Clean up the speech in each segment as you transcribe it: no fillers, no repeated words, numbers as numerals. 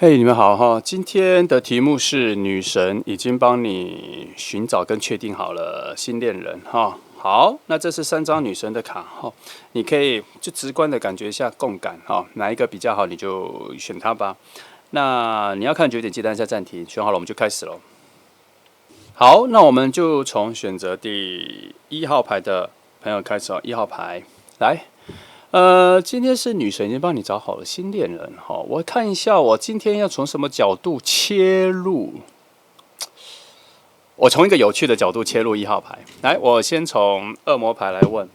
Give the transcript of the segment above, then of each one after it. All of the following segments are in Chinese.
嘿，你们好哈！今天的题目是女神已经帮你寻找跟确定好了新恋人哈。好，那这是3张女神的卡哈，你可以就直观的感觉一下共感哈，哪一个比较好你就选它吧。那你要看9点记得按下暂停，选好了我们就开始喽。好，那我们就从选择第1号牌的朋友开始哦，1号牌来。今天是女神已经帮你找好了新恋人哈，我看一下我今天要从什么角度切入。我从一个有趣的角度切入1号牌，来，我先从恶魔牌来问，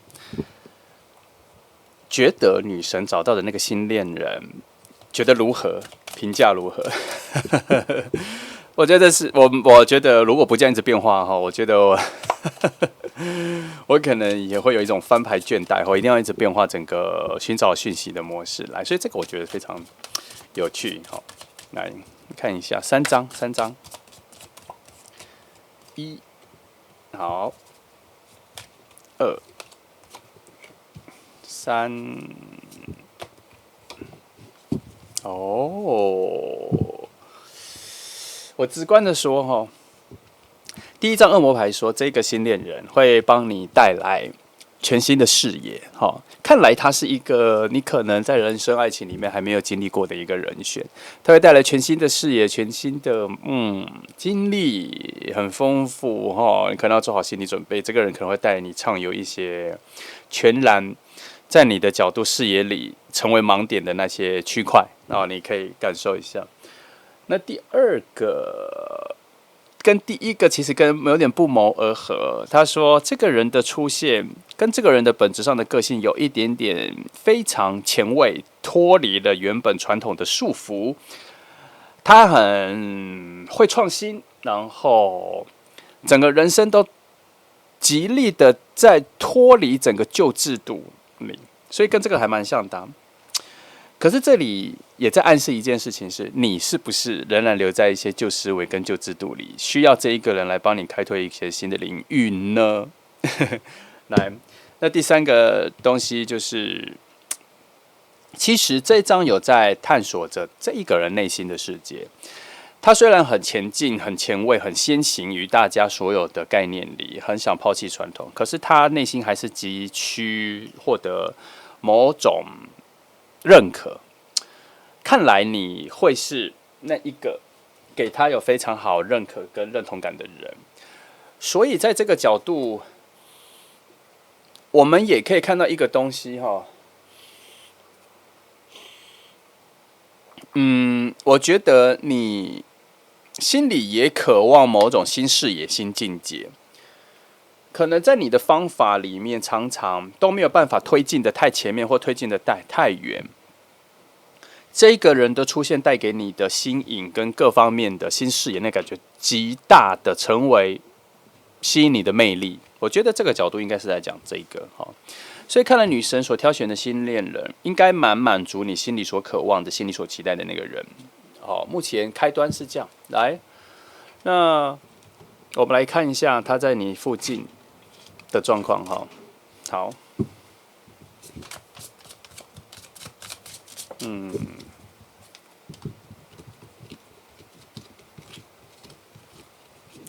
觉得女神找到的那个新恋人，觉得如何？评价如何？我觉得我觉得如果不这样一直变化哈，我觉得我可能也会有一种翻牌倦怠，我一定要一直变化整个寻找讯息的模式来，所以这个我觉得非常有趣。好，来看一下三张，一，好，2、3，哦，我直观的说哈。第1张恶魔牌说，这个新恋人会帮你带来全新的视野。哈，看来他是一个你可能在人生爱情里面还没有经历过的一个人选，他会带来全新的视野、全新的经历，很丰富哈。你可能要做好心理准备，这个人可能会带你畅游一些全然在你的角度视野里成为盲点的那些区块，然后你可以感受一下。那第2个。跟第1个其实有点不谋而合。他说，这个人的出现跟这个人的本质上的个性有一点点非常前卫，脱离了原本传统的束缚。他很会创新，然后整个人生都极力的在脱离整个旧制度里，所以跟这个还蛮像的。可是这里也在暗示一件事情是，你是不是仍然留在一些旧思维跟旧制度里，需要这一个人来帮你开拓一些新的领域呢？来，那第3个东西就是，其实这张有在探索着这一个人内心的世界。他虽然很前进、很前卫、很先行于大家所有的概念里，很想抛弃传统，可是他内心还是急需获得某种认可。看来你会是那一个给他有非常好认可跟认同感的人，所以在这个角度，我们也可以看到一个东西哈。我觉得你心里也渴望某种新视野、新境界，可能在你的方法里面，常常都没有办法推进的太前面，或推进的太远。这个人的出现带给你的新颖跟各方面的新视野，那感觉极大的成为吸引你的魅力。我觉得这个角度应该是在讲这个哈，所以看来女神所挑选的新恋人，应该蛮满足你心里所渴望的、心里所期待的那个人。好，目前开端是这样。来，那我们来看一下他在你附近的状况哈。好，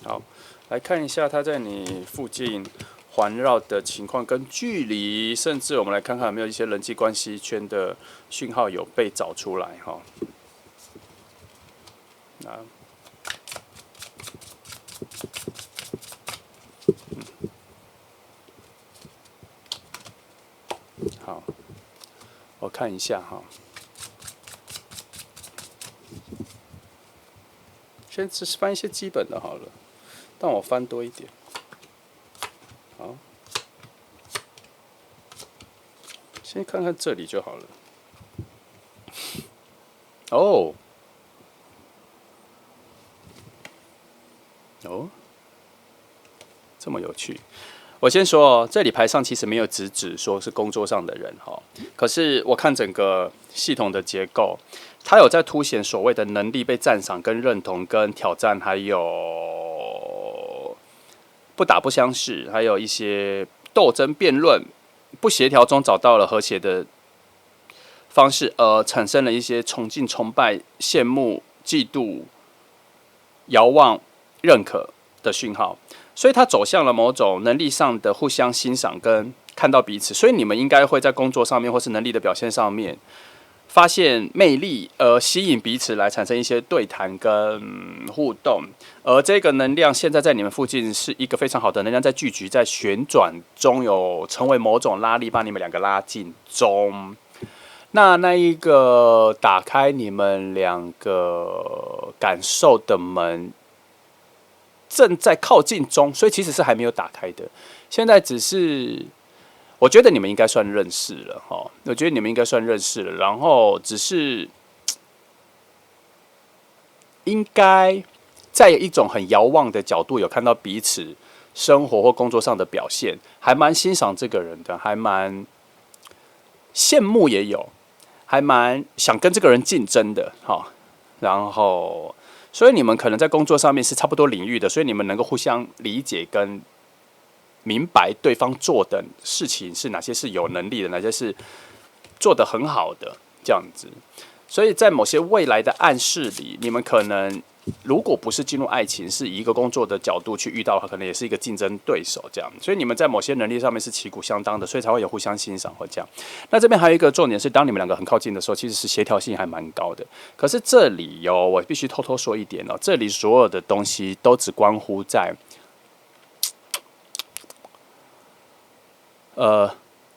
好，来看一下它在你附近环绕的情况跟距离，甚至我们来看看有没有一些人际关系圈的讯号有被找出来哈。好，我看一下哈，先只是翻一些基本的好了，但我翻多一点。好，先看看这里就好了。哦，这么有趣。我先说哦，这里牌上其实没有直指说是工作上的人哈，可是我看整个系统的结构，它有在凸显所谓的能力被赞赏、跟认同、跟挑战，还有不打不相识，还有一些斗争、辩论、不协调中找到了和谐的方式，而产生了一些崇敬、崇拜、羡慕、嫉妒、遥望、认可的讯号，所以它走向了某种能力上的互相欣赏跟看到彼此。所以你们应该会在工作上面或是能力的表现上面发现魅力，吸引彼此来产生一些对谈跟互动。而这个能量现在在你们附近是一个非常好的能量，在聚集、在旋转中有成为某种拉力，把你们两个拉近中。那一个打开你们两个感受的门正在靠近中，所以其实是还没有打开的。现在只是，我觉得你们应该算认识了哈。我觉得你们应该算认识了，然后只是应该在一种很遥望的角度，有看到彼此生活或工作上的表现，还蛮欣赏这个人的，还蛮羡慕也有。还蛮想跟这个人竞争的，然后，所以你们可能在工作上面是差不多领域的，所以你们能够互相理解跟明白对方做的事情是哪些是有能力的，哪些是做得很好的这样子。所以在某些未来的暗示里，你们可能如果不是进入爱情，是以一个工作的角度去遇到，可能也是一个竞争对手这样。所以你们在某些能力上面是旗鼓相当的，所以才会有互相欣赏或这样。那这边还有一个重点是，当你们两个很靠近的时候，其实是协调性还蛮高的。可是这里我必须偷偷说一点哦，这里所有的东西都只关乎在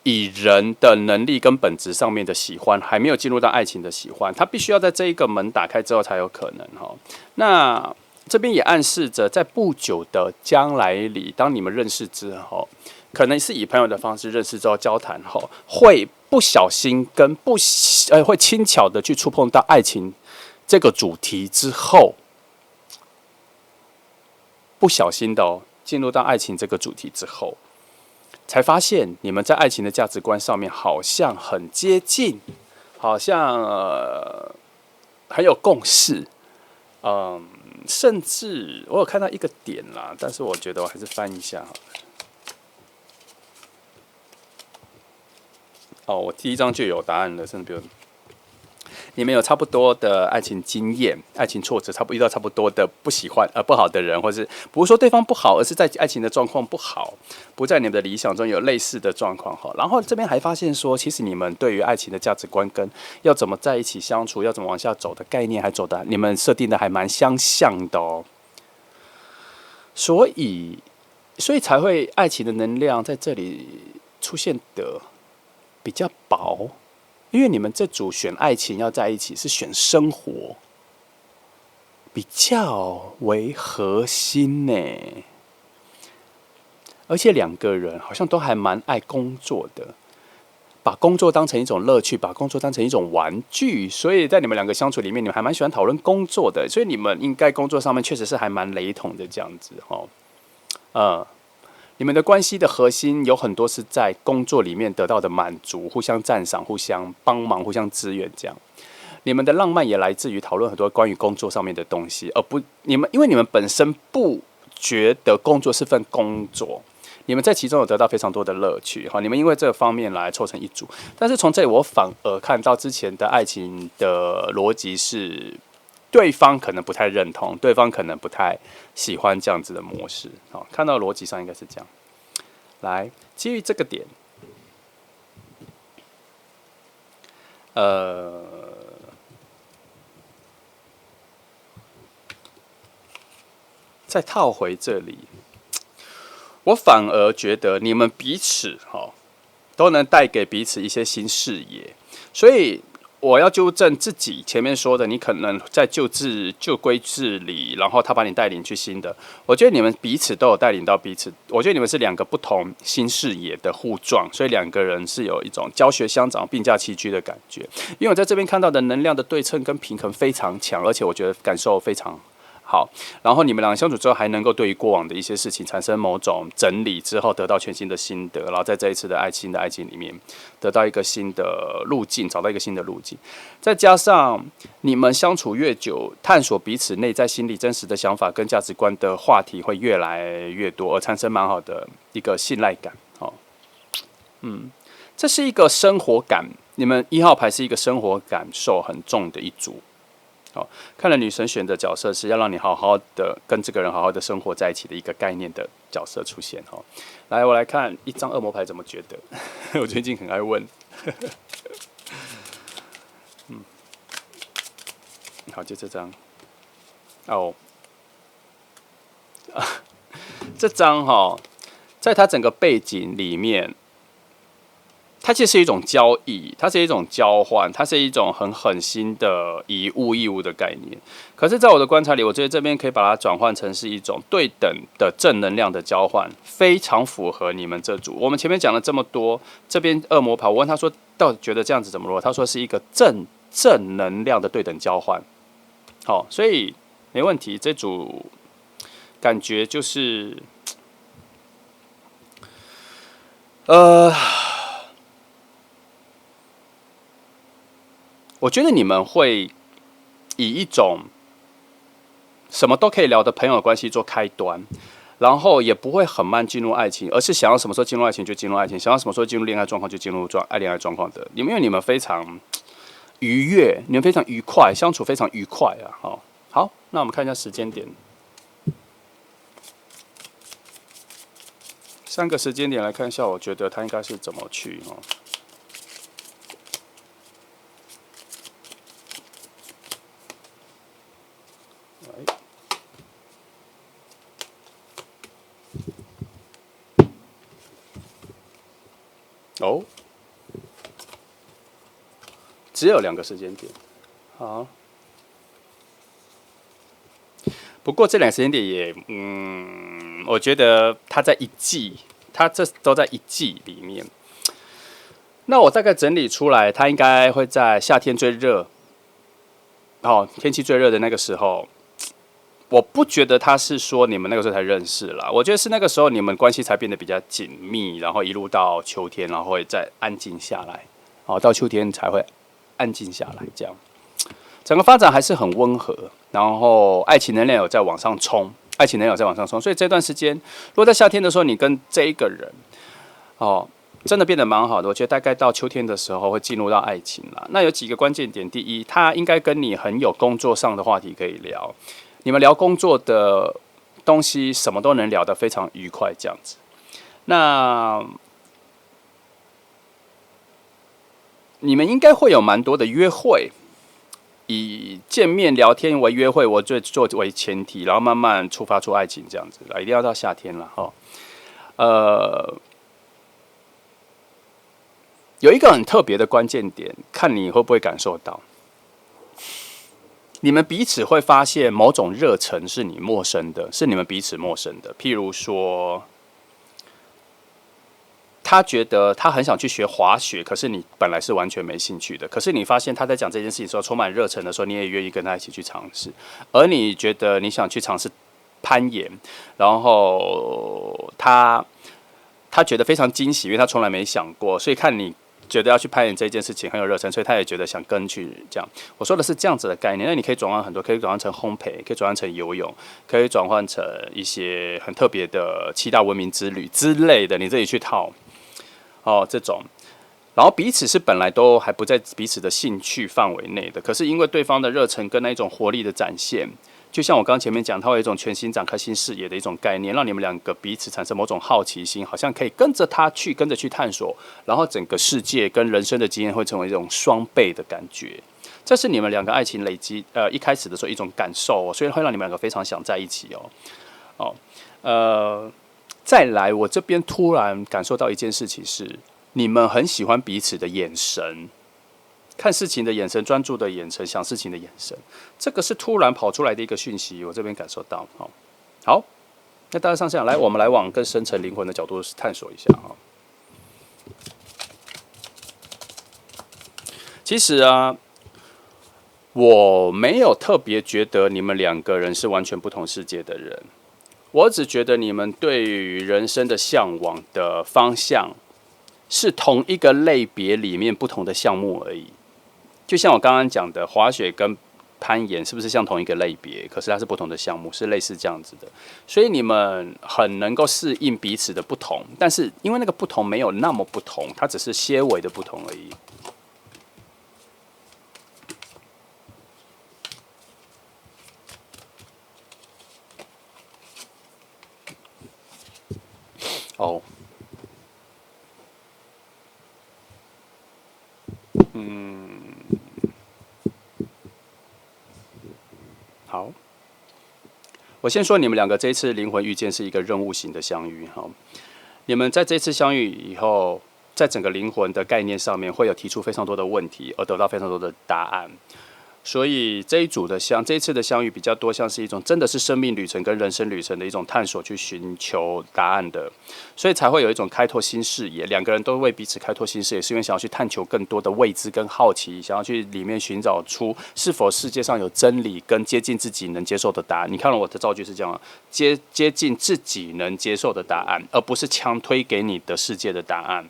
以人的能力跟本质上面的喜欢，还没有进入到爱情的喜欢，他必须要在这一个门打开之后才有可能哈。那这边也暗示着，在不久的将来里，当你们认识之后，可能是以朋友的方式认识之后交谈后，会不小心跟会轻巧的去触碰到爱情这个主题之后，不小心的进入到爱情这个主题之后。才发现你们在爱情的价值观上面好像很接近，好像很有共识，甚至我有看到一个点啦，但是我觉得我还是翻一下好了。我第一章就有答案了，甚至不用。你们有差不多的爱情经验、爱情挫折，遇到差不多的不喜欢不好的人，或是不是说对方不好，而是在爱情的状况不好，不在你们的理想中有类似的状况哈。然后这边还发现说，其实你们对于爱情的价值观跟要怎么在一起相处、要怎么往下走的概念，还走的你们设定的还蛮相像的哦。所以才会爱情的能量在这里出现的比较薄。因为你们这组选爱情要在一起，是选生活比较为核心呢，而且两个人好像都还蛮爱工作的，把工作当成一种乐趣，把工作当成一种玩具，所以在你们两个相处里面，你们还蛮喜欢讨论工作的，所以你们应该工作上面确实是还蛮雷同的这样子你们的关系的核心有很多是在工作里面得到的满足，互相赞赏、互相帮忙、互相支援这样。你们的浪漫也来自于讨论很多关于工作上面的东西，而不因为你们本身不觉得工作是份工作，你们在其中有得到非常多的乐趣哈。你们因为这个方面来凑成一组，但是从这里我反而看到之前的爱情的逻辑是。对方可能不太认同，对方可能不太喜欢这样子的模式。看到逻辑上应该是这样。来，基于这个点，再套回这里，我反而觉得你们彼此都能带给彼此一些新视野，所以。我要纠正自己前面说的，你可能在旧规制里，然后他把你带领去新的。我觉得你们彼此都有带领到彼此，我觉得你们是两个不同新视野的互撞，所以两个人是有一种教学相长、并驾齐驱的感觉。因为我在这边看到的能量的对称跟平衡非常强，而且我觉得感受非常好，然后你们两个相处之后，还能够对于过往的一些事情产生某种整理之后，得到全新的心得，然后在这一次的爱情里面，得到一个新的路径，找到一个新的路径。再加上你们相处越久，探索彼此内在心里真实的想法跟价值观的话题会越来越多，而产生蛮好的一个信赖感。这是一个生活感，你们1号牌是一个生活感受很重的一组。好，看了女神选的角色是要让你好好的跟这个人好好的生活在一起的一个概念的角色出现。来，我来看一张恶魔牌怎么觉得？我最近很爱问。好，就这张。这张在它整个背景里面，它其实是一种交易，它是一种交换，它是一种很狠心的以物易物的概念。可是，在我的观察里，我觉得这边可以把它转换成是一种对等的正能量的交换，非常符合你们这组。我们前面讲了这么多，这边恶魔牌，我问他说，到底觉得这样子怎么了？他说是一个正能量的对等交换。好，所以没问题，这组感觉就是，我觉得你们会以一种什么都可以聊的朋友的关系做开端，然后也不会很慢进入爱情，而是想要什么时候进入爱情就进入爱情，想要什么时候进入恋爱状况就进入恋爱状况的。因为你们非常愉悦，你们非常愉快，相处非常愉快啊！好，那我们看一下时间点，3个时间点来看一下，我觉得他应该是怎么去只有2个时间点。好，不过这2个时间点也，我觉得它在一季，它这都在一季里面。那我大概整理出来，它应该会在夏天最热，天气最热的那个时候。我不觉得他是说你们那个时候才认识啦，我觉得是那个时候你们关系才变得比较紧密，然后一路到秋天，然后会再安静下来，到秋天才会安静下来，这样整个发展还是很温和，然后爱情能量有在往上冲，所以这段时间，如果在夏天的时候你跟这一个人，真的变得蛮好的，我觉得大概到秋天的时候会进入到爱情啦。那有几个关键点，第一，他应该跟你很有工作上的话题可以聊。你们聊工作的东西，什么都能聊得非常愉快，这样子。那你们应该会有蛮多的约会，以见面聊天为约会，我作为前提，然后慢慢触发出爱情，这样子。一定要到夏天了有一个很特别的关键点，看你会不会感受到。你们彼此会发现某种热忱是你陌生的，是你们彼此陌生的。譬如说，他觉得他很想去学滑雪，可是你本来是完全没兴趣的。可是你发现他在讲这件事情的时候充满热忱的时候，你也愿意跟他一起去尝试。而你觉得你想去尝试攀岩，然后他觉得非常惊喜，因为他从来没想过，所以看你觉得要去攀岩这件事情很有热忱，所以他也觉得想跟去这样。我说的是这样子的概念，那你可以转换很多，可以转换成烘焙，可以转换成游泳，可以转换成一些很特别的7大文明之旅之类的，你自己去套这种。然后彼此是本来都还不在彼此的兴趣范围内的，可是因为对方的热忱跟那一种活力的展现，就像我刚前面讲，它会有一种全新展开新视野的一种概念，让你们2个彼此产生某种好奇心，好像可以跟着去探索，然后整个世界跟人生的经验会成为一种双倍的感觉。这是你们2个爱情累积一开始的时候一种感受所以会让你们2个非常想在一起再来，我这边突然感受到一件事情是，你们很喜欢彼此的眼神。看事情的眼神，专注的眼神，想事情的眼神，这个是突然跑出来的一个讯息，我这边感受到。好，那大家上下来，我们来往更深层灵魂的角度探索一下其实啊，我没有特别觉得你们2个人是完全不同世界的人，我只觉得你们对于人生的向往的方向是同一个类别里面不同的项目而已。就像我刚刚讲的，滑雪跟攀岩是不是像同一个类别？可是它是不同的项目，是类似这样子的。所以你们很能够适应彼此的不同，但是因为那个不同没有那么不同，它只是些微的不同而已。哦，好，我先说你们两个这一次灵魂遇见是一个任务型的相遇哈。你们在这次相遇以后，在整个灵魂的概念上面会有提出非常多的问题，而得到非常多的答案。所以这一次的相遇比较多，像是一种真的是生命旅程跟人生旅程的一种探索，去寻求答案的，所以才会有一种开拓新视野。两个人都为彼此开拓新视野，是因为想要去探求更多的未知跟好奇，想要去里面寻找出是否世界上有真理跟接近自己能接受的答案。你看了我的造句是这样，接近自己能接受的答案，而不是强推给你的世界的答案。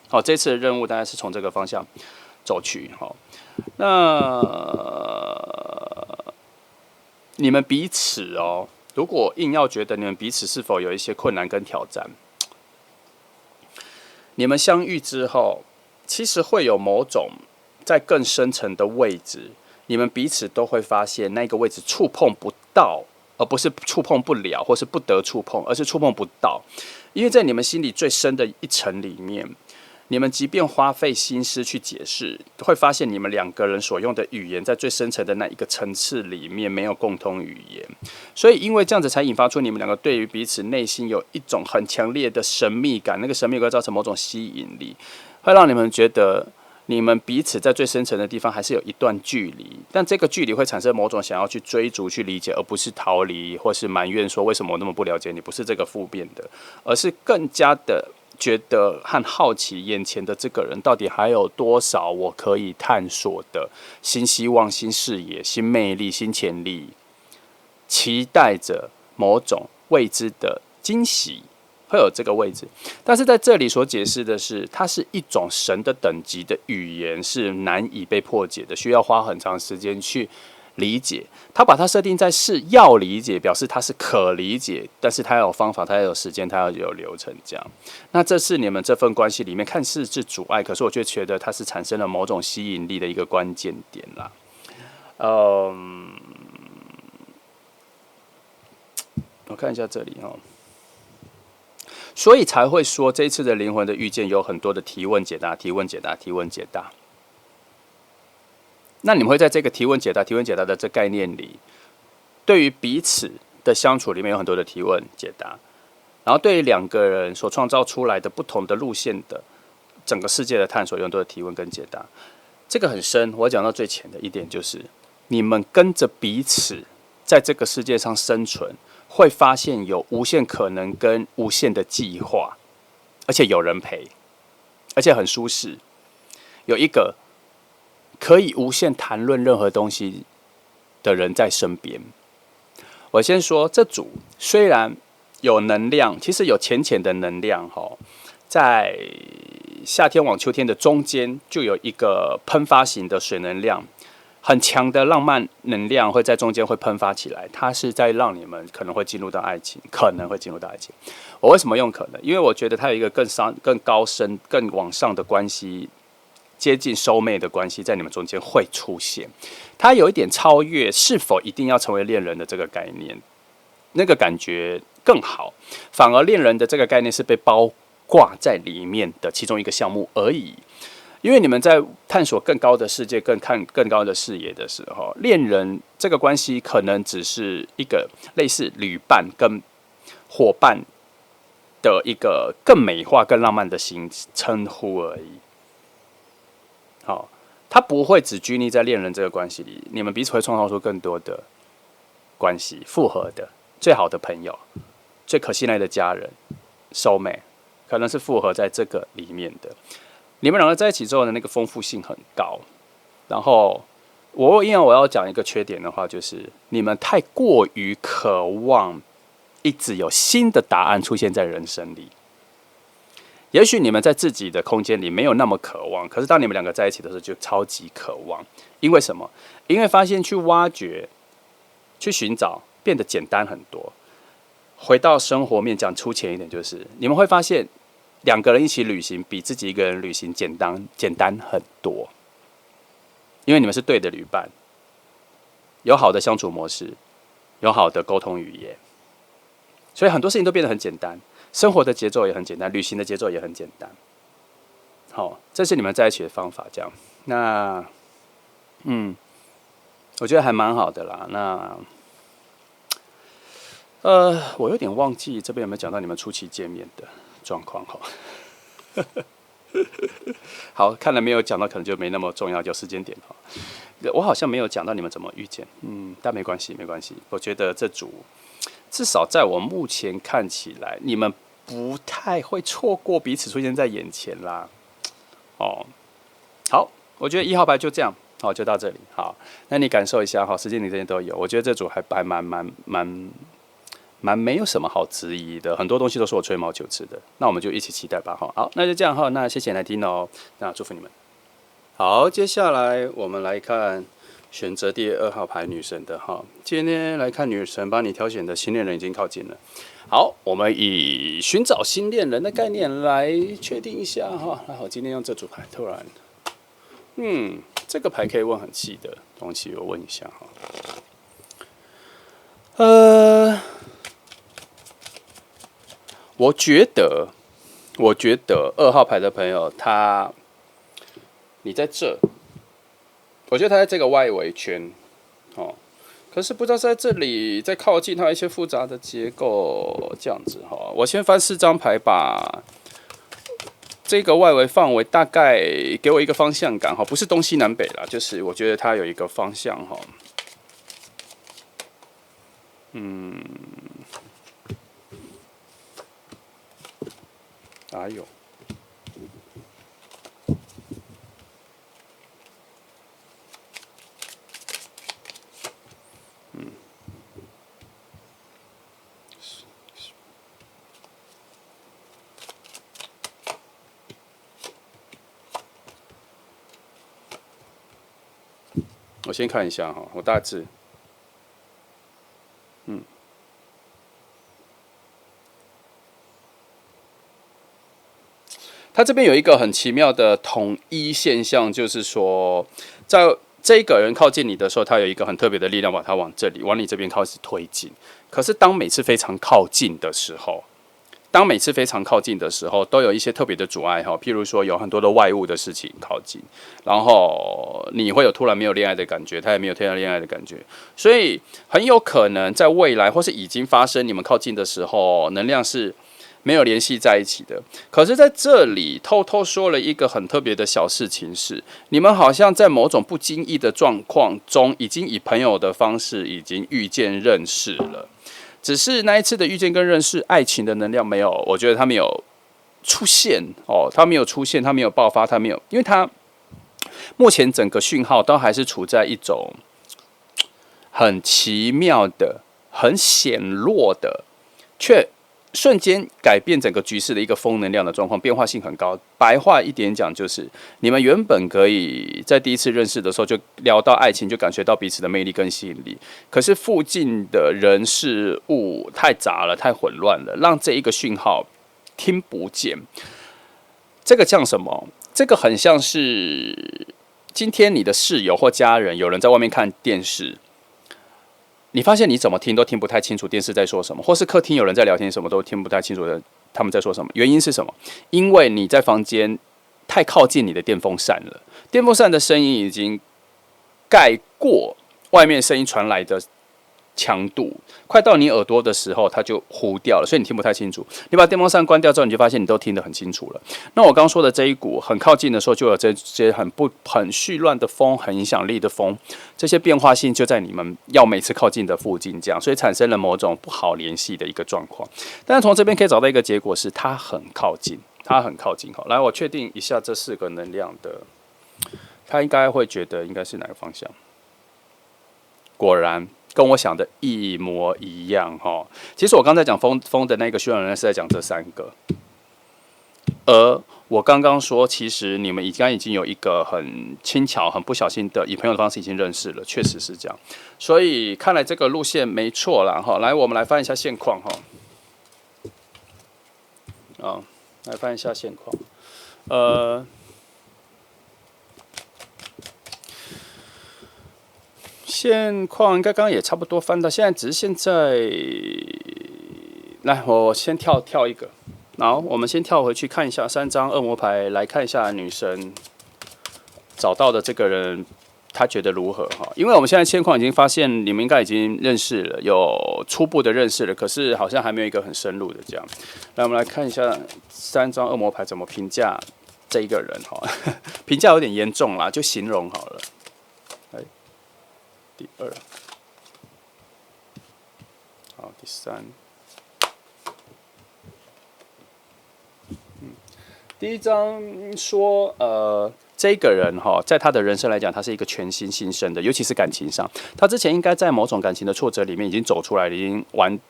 好，这次的任务大概是从这个方向走去。好。那你们彼此哦，如果硬要觉得你们彼此是否有一些困难跟挑战，你们相遇之后，其实会有某种在更深层的位置，你们彼此都会发现那个位置触碰不到，而不是触碰不了，或是不得触碰，而是触碰不到，因为在你们心里最深的一层里面。你们即便花费心思去解释，会发现你们两个人所用的语言，在最深层的那一个层次里面没有共同语言，所以因为这样子才引发出你们两个对于彼此内心有一种很强烈的神秘感，那个神秘感造成某种吸引力，会让你们觉得你们彼此在最深层的地方还是有一段距离，但这个距离会产生某种想要去追逐、去理解，而不是逃离或是埋怨说为什么我那么不了解你，不是这个负面的，而是更加的。觉得和好奇眼前的这个人到底还有多少我可以探索的新希望、新视野、新魅力、新潜力，期待着某种未知的惊喜，会有这个位置。但是在这里所解释的是，它是一种神的等级的语言，是难以被破解的，需要花很长时间去理解。他把它设定在是要理解，表示它是可理解，但是它要有方法，它要有时间，它要有流程，这样。那这是你们这份关系里面看似是阻碍，可是我就觉得它是产生了某种吸引力的一个关键点啦。我看一下这里哦，所以才会说这一次的灵魂的遇见有很多的提问解答，提问解答，提问解答。那你们会在这个提问解答的这概念里，对于彼此的相处里面有很多的提问解答，然后对于两个人所创造出来的不同的路线的整个世界的探索，有很多的提问跟解答。这个很深，我讲到最浅的一点就是，你们跟着彼此在这个世界上生存，会发现有无限可能跟无限的计划，而且有人陪，而且很舒适，有一个可以无限谈论任何东西的人在身边。我先说，这组虽然有能量，其实有浅浅的能量在夏天往秋天的中间，就有一个喷发型的水能量，很强的浪漫能量会在中间会喷发起来，它是在让你们可能会进入到爱情，可能会进入到爱情。我为什么用可能？因为我觉得它有一个更高深、更往上的关系。接近soul mate的关系在你们中间会出现，它有一点超越是否一定要成为恋人的这个概念，那个感觉更好。反而恋人的这个概念是被包挂在里面的其中一个项目而已。因为你们在探索更高的世界、看更高的视野的时候，恋人这个关系可能只是一个类似旅伴跟伙伴的一个更美化、更浪漫的称呼而已。好，他不会只拘泥在恋人这个关系里，你们彼此会创造出更多的关系，复合的、最好的朋友、最可信赖的家人、soul mate，可能是复合在这个里面的。你们两个在一起之后的那个丰富性很高。然后，因为我要讲一个缺点的话，就是你们太过于渴望一直有新的答案出现在人生里。也许你们在自己的空间里没有那么渴望，可是当你们两个在一起的时候，就超级渴望。因为什么？因为发现去挖掘、去寻找变得简单很多。回到生活面讲粗浅一点，就是你们会发现，两个人一起旅行比自己一个人旅行简单很多。因为你们是对的旅伴，有好的相处模式，有好的沟通语言，所以很多事情都变得很简单。生活的节奏也很简单，旅行的节奏也很简单。好，这是你们在一起的方法。这样，那我觉得还蛮好的啦。那我有点忘记这边有没有讲到你们初期见面的状况哈。好，看来没有讲到，可能就没那么重要，就时间点哈。我好像没有讲到你们怎么遇见，但没关系，没关系。我觉得这组至少在我目前看起来，你们不太会错过彼此出现在眼前啦。哦，好，我觉得1号牌就这样，好，就到这里。好，那你感受一下哈，时间你这些都有，我觉得这组还蛮没有什么好质疑的，很多东西都是我吹毛求疵的。那我们就一起期待吧哈。好，那就这样哈，那谢谢你来听哦，那祝福你们。好，接下来我们来看选择第2号牌女神的哈。今天来看女神帮你挑选的新恋人已经靠近了。好，我们以寻找新恋人的概念来确定一下哈。好，今天用这组牌，突然，这个牌可以问很细的东西，我问一下哈。我觉得2号牌的朋友你在这，我觉得他在这个外围圈，哦，可是不知道在这里再靠近它一些复杂的结构这样子哈。我先翻4张牌，把这个外围范围大概给我一个方向感哈，不是东西南北啦，就是我觉得它有一个方向哈。哎呦。我先看一下哈，我大致，它这边有一个很奇妙的统一现象，就是说，在这个人靠近你的时候，他有一个很特别的力量，把他往你这边开始推进。可是当每次非常靠近的时候，都有一些特别的阻碍哈，譬如说有很多的外物的事情靠近，然后你会有突然没有恋爱的感觉，他也没有突然恋爱的感觉，所以很有可能在未来或是已经发生，你们靠近的时候，能量是没有联系在一起的。可是在这里偷偷说了一个很特别的小事情是，你们好像在某种不经意的状况中，已经以朋友的方式已经遇见认识了。只是那一次的遇见跟认识，爱情的能量没有，我觉得他没有出现哦，他没有出现，他没有爆发，他没有，因为他目前整个讯号都还是处在一种很奇妙的、很显弱的，却瞬间改变整个局势的一个风能量的状况，变化性很高。白话一点讲，就是你们原本可以在第一次认识的时候就聊到爱情，就感觉到彼此的魅力跟吸引力。可是附近的人事物太杂了，太混乱了，让这一个讯号听不见。这个像什么？这个很像是今天你的室友或家人有人在外面看电视。你发现你怎么听都听不太清楚电视在说什么，或是客厅有人在聊天，什么都听不太清楚的他们在说什么。原因是什么？因为你在房间太靠近你的电风扇了，电风扇的声音已经盖过外面声音传来的强度，快到你耳朵的时候，它就糊掉了，所以你听不太清楚。你把电风扇关掉之后，你就发现你都听得很清楚了。那我刚说的这一股很靠近的时候，就有这些很絮乱的风，很影响力的风，这些变化性就在你们要每次靠近的附近，这样，所以产生了某种不好联系的一个状况。但是从这边可以找到一个结果是，它很靠近，它很靠近。好，来，我确定一下这4个能量的，他应该会觉得应该是哪个方向？果然。跟我想的一模一样哈。其实我刚才讲风的那个渲染人是在讲这3个。而我刚刚说，其实你们已经有一个很轻巧、很不小心的以朋友的方式已经认识了，确实是这样。所以看来这个路线没错啦哈。来，我们来翻一下现况哈。来翻一下现况。现况应该刚刚也差不多翻到现在，只是现在，来，我先跳一个。好，我们先跳回去看一下3张恶魔牌，来看一下女生找到的这个人，她觉得如何哈？因为我们现在现况已经发现，你们应该已经认识了，有初步的认识了，可是好像还没有一个很深入的这样。来，我们来看一下3张恶魔牌怎么评价这一个人哈。评价有点严重啦，就形容好了。来，第2，好，第3。第1章说，这个人哈，在他的人生来讲，他是一个全新新生的，尤其是感情上，他之前应该在某种感情的挫折里面已经走出来了，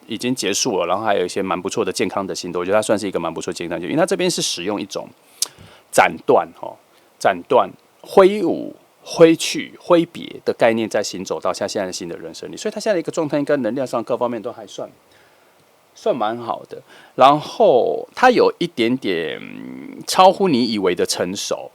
已经结束了，然后还有一些蛮不错的健康的行动，我觉得他算是一个蛮不错的健康的，因为他这边是使用一种斩断、挥舞、挥去、挥别的概念，在行走到现在的新的人生里，所以他现在的一个状态，应该能量上各方面都还算蛮好的，然后他有一点点超乎你以为的成熟，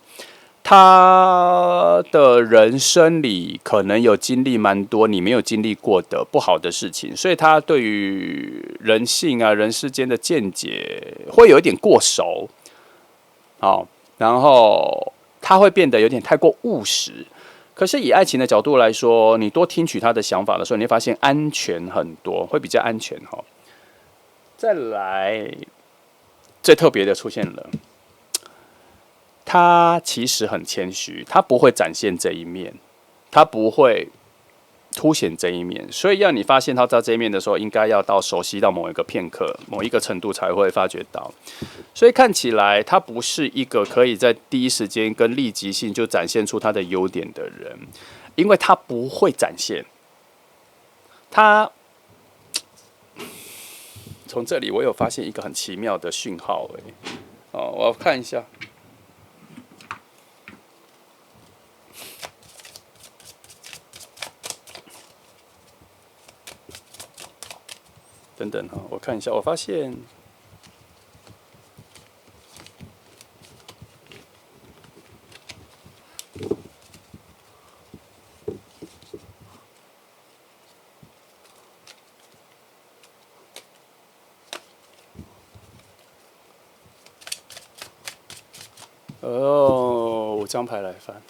他的人生里可能有经历蛮多你没有经历过的不好的事情，所以他对于人性啊、人世间的见解会有一点过熟，然后他会变得有点太过务实。可是以爱情的角度来说，你多听取他的想法的时候，你会发现安全很多，会比较安全哈。再来，最特别的出现了，他其实很谦虚，他不会展现这一面，他不会凸显这一面，所以要你发现他在这一面的时候，应该要到熟悉到某一个片刻、某一个程度才会发觉到。所以看起来他不是一个可以在第一时间跟立即性就展现出他的优点的人，因为他不会展现。他从这里我有发现一个很奇妙的讯号，我要看一下。等等哈，我看一下，我发现，5张牌来翻。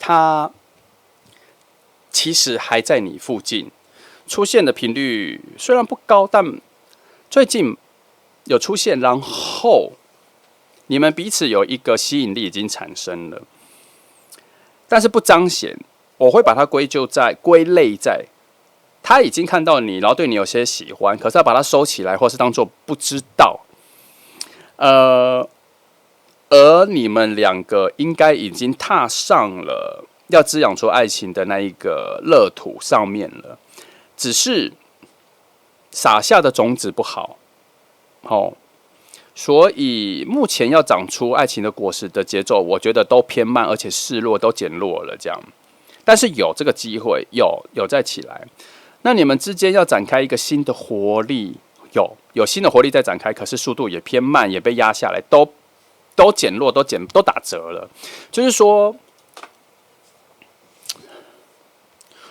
他其实还在你附近，出现的频率虽然不高，但最近有出现，然后你们彼此有一个吸引力已经产生了，但是不彰显。我会把它归类在他已经看到你，然后对你有些喜欢，可是要把它收起来，或是当做不知道。而你们2个应该已经踏上了要滋养出爱情的那一个乐土上面了，只是撒下的种子不好，所以目前要长出爱情的果实的节奏，我觉得都偏慢，而且势弱都减弱了这样。但是有这个机会，有再起来。那你们之间要展开一个新的活力，有新的活力在展开，可是速度也偏慢，也被压下来，都减弱，都打折了。就是说，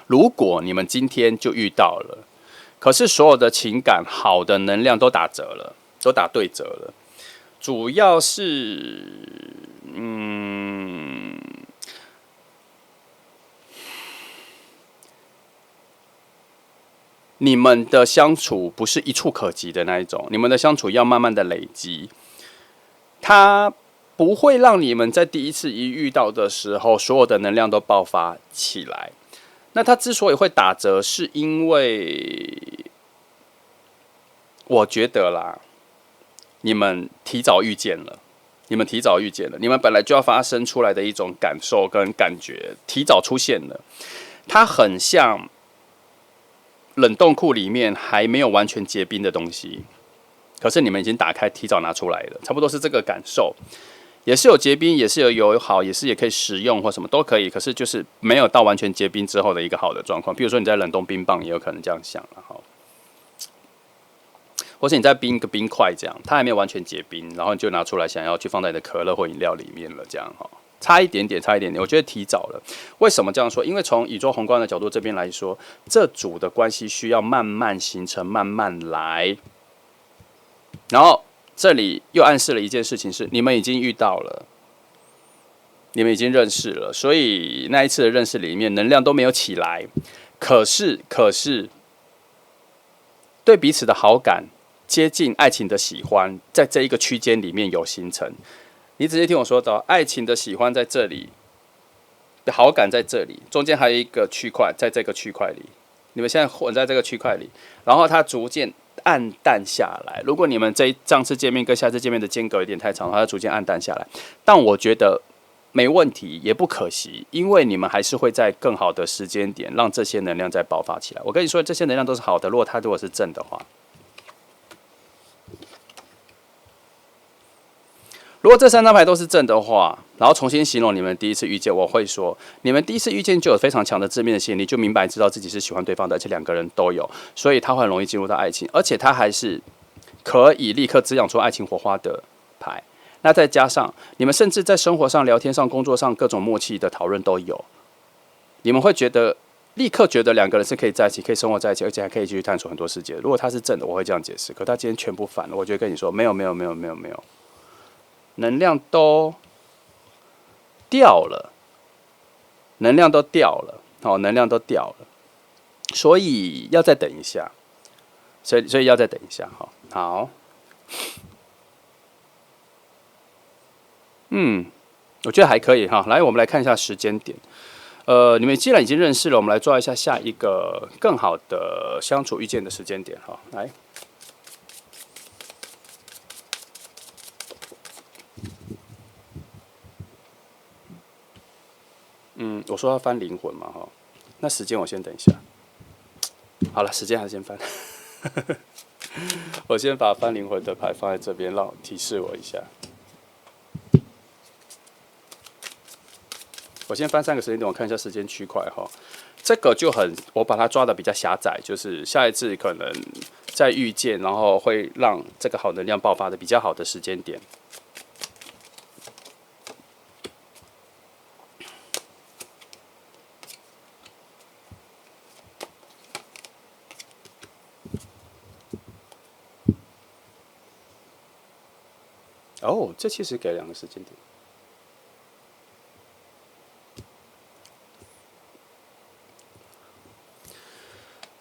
如果你们今天就遇到了，可是所有的情感好的能量都打折了，都打对折了。主要是，你们的相处不是一触可及的那一种，你们的相处要慢慢的累积。它不会让你们在第一次一遇到的时候，所有的能量都爆发起来。那它之所以会打折，是因为我觉得啦，你们提早遇见了，你们提早遇见了，你们本来就要发生出来的一种感受跟感觉，提早出现了。它很像冷冻库里面还没有完全结冰的东西，可是你们已经打开，提早拿出来了，差不多是这个感受。也是有结冰，也是有友好，也可以食用或什么都可以，可是就是没有到完全结冰之后的一个好的状况。比如说你在冷冻冰棒，也有可能这样想，然后，或是你在冰一个冰块这样，它还没有完全结冰，然后你就拿出来想要去放在你的可乐或饮料里面了，这样哈，差一点点，我觉得提早了。为什么这样说？因为从宇宙宏观的角度这边来说，这组的关系需要慢慢形成，慢慢来，然后。这里又暗示了一件事情是，你们已经遇到了，你们已经认识了，所以那一次的认识里面能量都没有起来，可是对彼此的好感、接近爱情的喜欢，在这一个区间里面有形成。你仔细听我说到，爱情的喜欢在这里，好感在这里，中间还有一个区块，在这个区块里，你们现在混在这个区块里，然后它逐渐暗淡下来。如果你们上次见面跟下次见面的间隔有点太长，它逐渐暗淡下来。但我觉得没问题，也不可惜，因为你们还是会在更好的时间点让这些能量再爆发起来。我跟你说，这些能量都是好的。如果是正的话，如果这3张牌都是正的话，然后重新形容你们第一次遇见，我会说，你们第一次遇见就有非常强的正面的吸引力，就明白知道自己是喜欢对方的，而且2个人都有，所以他会很容易进入到爱情，而且他还是可以立刻滋养出爱情火花的牌。那再加上你们甚至在生活上、聊天上、工作上各种默契的讨论都有，你们会立刻觉得2个人是可以在一起、可以生活在一起，而且还可以继续探索很多世界。如果他是正的，我会这样解释。可他今天全部反了，我就会跟你说，没有，能量都掉了，能量都掉了，能量都掉了，所以要再等一下，所以要再等一下，好，我觉得还可以哈。来，我们来看一下时间点。你们既然已经认识了，我们来抓一下下一个更好的相处遇见的时间点哈。来。我说要翻灵魂嘛，哈，那时间我先等一下。好了，时间还是先翻。我先把翻灵魂的牌放在这边，让提示我一下。我先翻3个时间点，我看一下时间区块哈。这个就我把它抓的比较狭窄，就是下一次可能再遇见，然后会让这个好能量爆发的比较好的时间点。哦，这其实给2个时间点。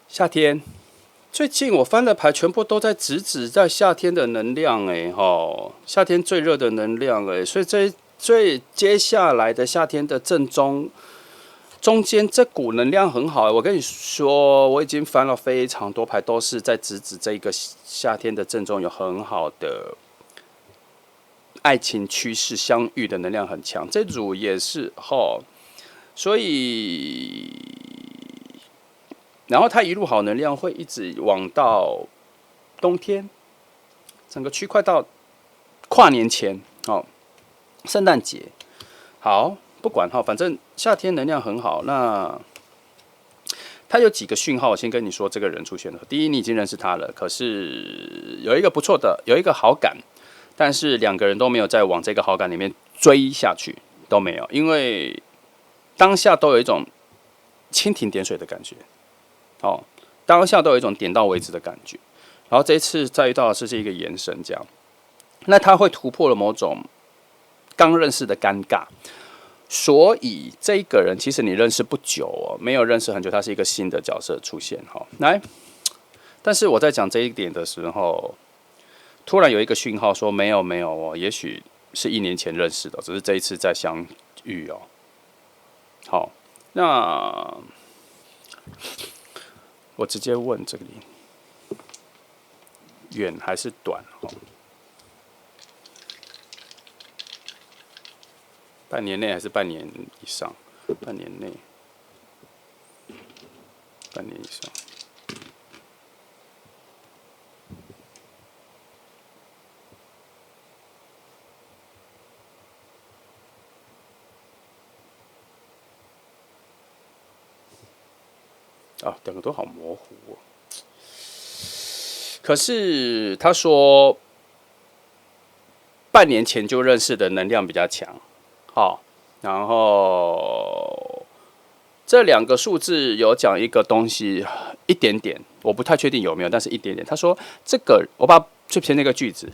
夏天，最近我翻的牌全部都在直指在夏天的能量，夏天最热的能量，所以接下来的夏天的正中间这股能量很好，我跟你说，我已经翻了非常多牌，都是在直指这个夏天的正中有很好的爱情趋势相遇的能量很强，这组也是所以。然后它一路好能量会一直往到冬天，整个区块到跨年前，圣诞节，好，不管反正夏天能量很好。那它有几个讯号，我先跟你说，这个人出现了。第一，你已经认识他了，可是有一个不错的，有一个好感，但是2个人都没有再往这个好感里面追下去，都没有，因为当下都有一种蜻蜓点水的感觉。当下都有一种点到为止的感觉，然后这一次再遇到的是一个眼神，这样，那他会突破了某种刚认识的尴尬，所以这一个人其实你认识不久没有认识很久，他是一个新的角色出现来，但是我在讲这一点的时候，突然有一个讯号说没有也许是1年前认识的，只是这一次再相遇好，那。我直接问这里，远还是短？半年内还是半年以上？半年内，半年以上。啊，两个都好模糊哦。可是他说，半年前就认识的能量比较强，好，然后这两个数字有讲一个东西，一点点，我不太确定有没有，但是一点点。他说这个，我把最前那个句子，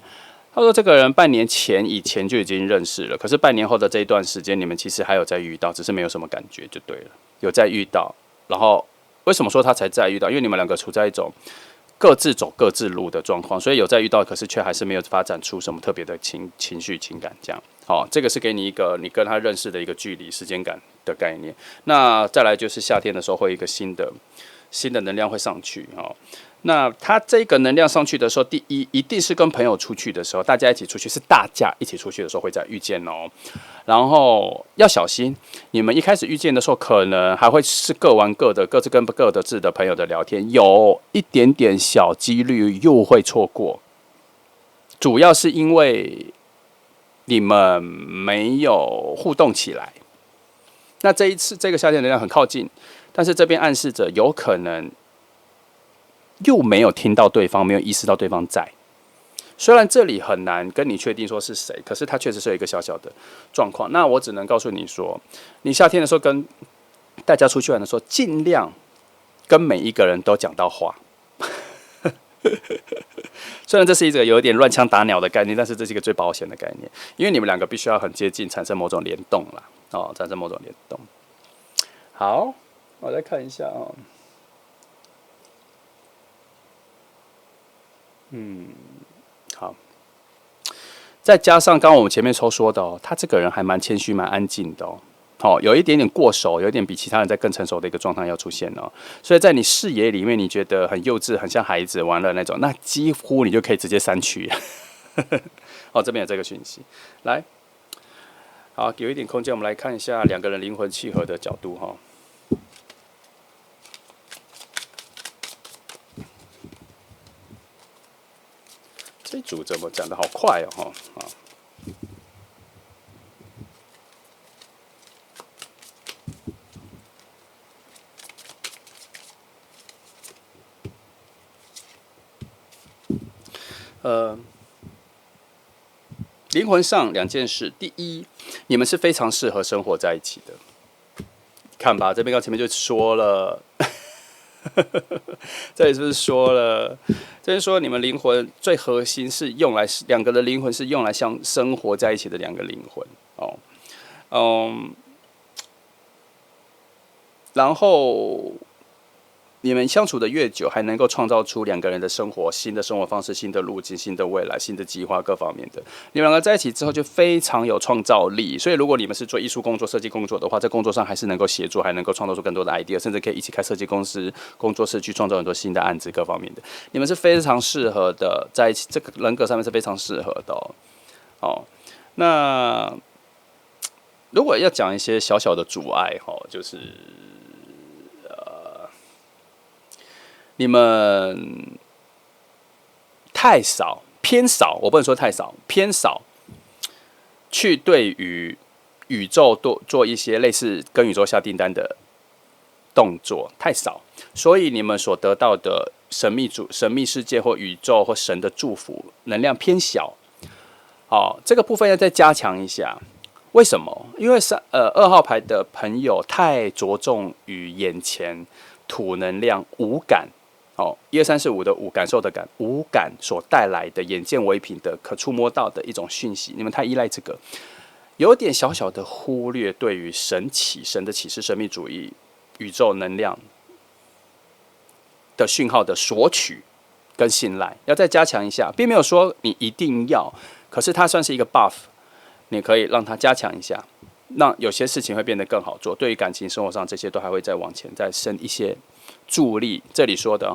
他说这个人半年前以前就已经认识了，可是半年后的这一段时间，你们其实还有在遇到，只是没有什么感觉就对了，有在遇到，然后。为什么说他才在遇到？因为你们两个处在一种各自走各自路的状况，所以有在遇到，可是却还是没有发展出什么特别的情绪情感这样。好，这个是给你一个你跟他认识的一个距离、时间感的概念。那再来就是夏天的时候会有一个新的能量会上去哦。那他这个能量上去的时候，第一一定是跟朋友出去的时候，大家一起出去是大家一起出去的时候会再遇见哦。然后要小心，你们一开始遇见的时候，可能还会是各玩各的，各自跟各自的朋友的聊天，有一点点小几率又会错过。主要是因为你们没有互动起来。那这一次这个夏天能量很靠近，但是这边暗示着有可能又没有听到对方，没有意识到对方在。虽然这里很难跟你确定说是谁，可是它确实是有一个小小的状况。那我只能告诉你说，你夏天的时候跟大家出去玩的时候，尽量跟每一个人都讲到话。虽然这是一个有点乱枪打鸟的概念，但是这是一个最保险的概念，因为你们两个必须要很接近，产生某种联动啦。哦，产生某种联动。好，我再看一下哦。好。再加上刚刚我们前面说的哦，他这个人还蛮谦虚、蛮安静的哦。哦，有一点点过熟，有一点比其他人在更成熟的一个状态要出现哦。所以在你视野里面，你觉得很幼稚、很像孩子玩的那种，那几乎你就可以直接删去。哦，这边有这个讯息，来，好，有一点空间，我们来看一下两个人灵魂契合的角度哈、哦。这组怎么讲的好快哦，哈啊！灵魂上两件事，第一，你们是非常适合生活在一起的。看吧，这边刚前面就说了，这里是不是说了？这边说你们灵魂最核心是用来两个的灵魂是用来像生活在一起的两个灵魂哦，然后你们相处的越久，还能够创造出两个人的生活、新的生活方式、新的路径、新的未来、新的计划各方面的。你们两个在一起之后就非常有创造力，所以如果你们是做艺术工作、设计工作的话，在工作上还是能够协作，还能够创造出更多的 idea， 甚至可以一起开设计公司、工作室去创造很多新的案子各方面的。你们是非常适合的，在一起这个人格上面是非常适合的哦。那如果要讲一些小小的阻碍就是你们太少，偏少，我不能说太少，偏少去对于宇宙做一些类似跟宇宙下订单的动作，太少，所以你们所得到的神秘世界或宇宙或神的祝福能量偏小。好，这个部分要再加强一下。为什么？因为2号牌的朋友太着重于眼前土能量五感。1、2、3、4、5的五感受的感，五感所带来的眼见为凭的可触摸到的一种讯息，你们太依赖这个，有点小小的忽略对于神的启示、神秘主义、宇宙能量的讯号的索取跟信赖，要再加强一下，并没有说你一定要，可是它算是一个 buff， 你可以让它加强一下，让有些事情会变得更好做。对于感情生活上这些都还会再往前再深一些助力，这里说的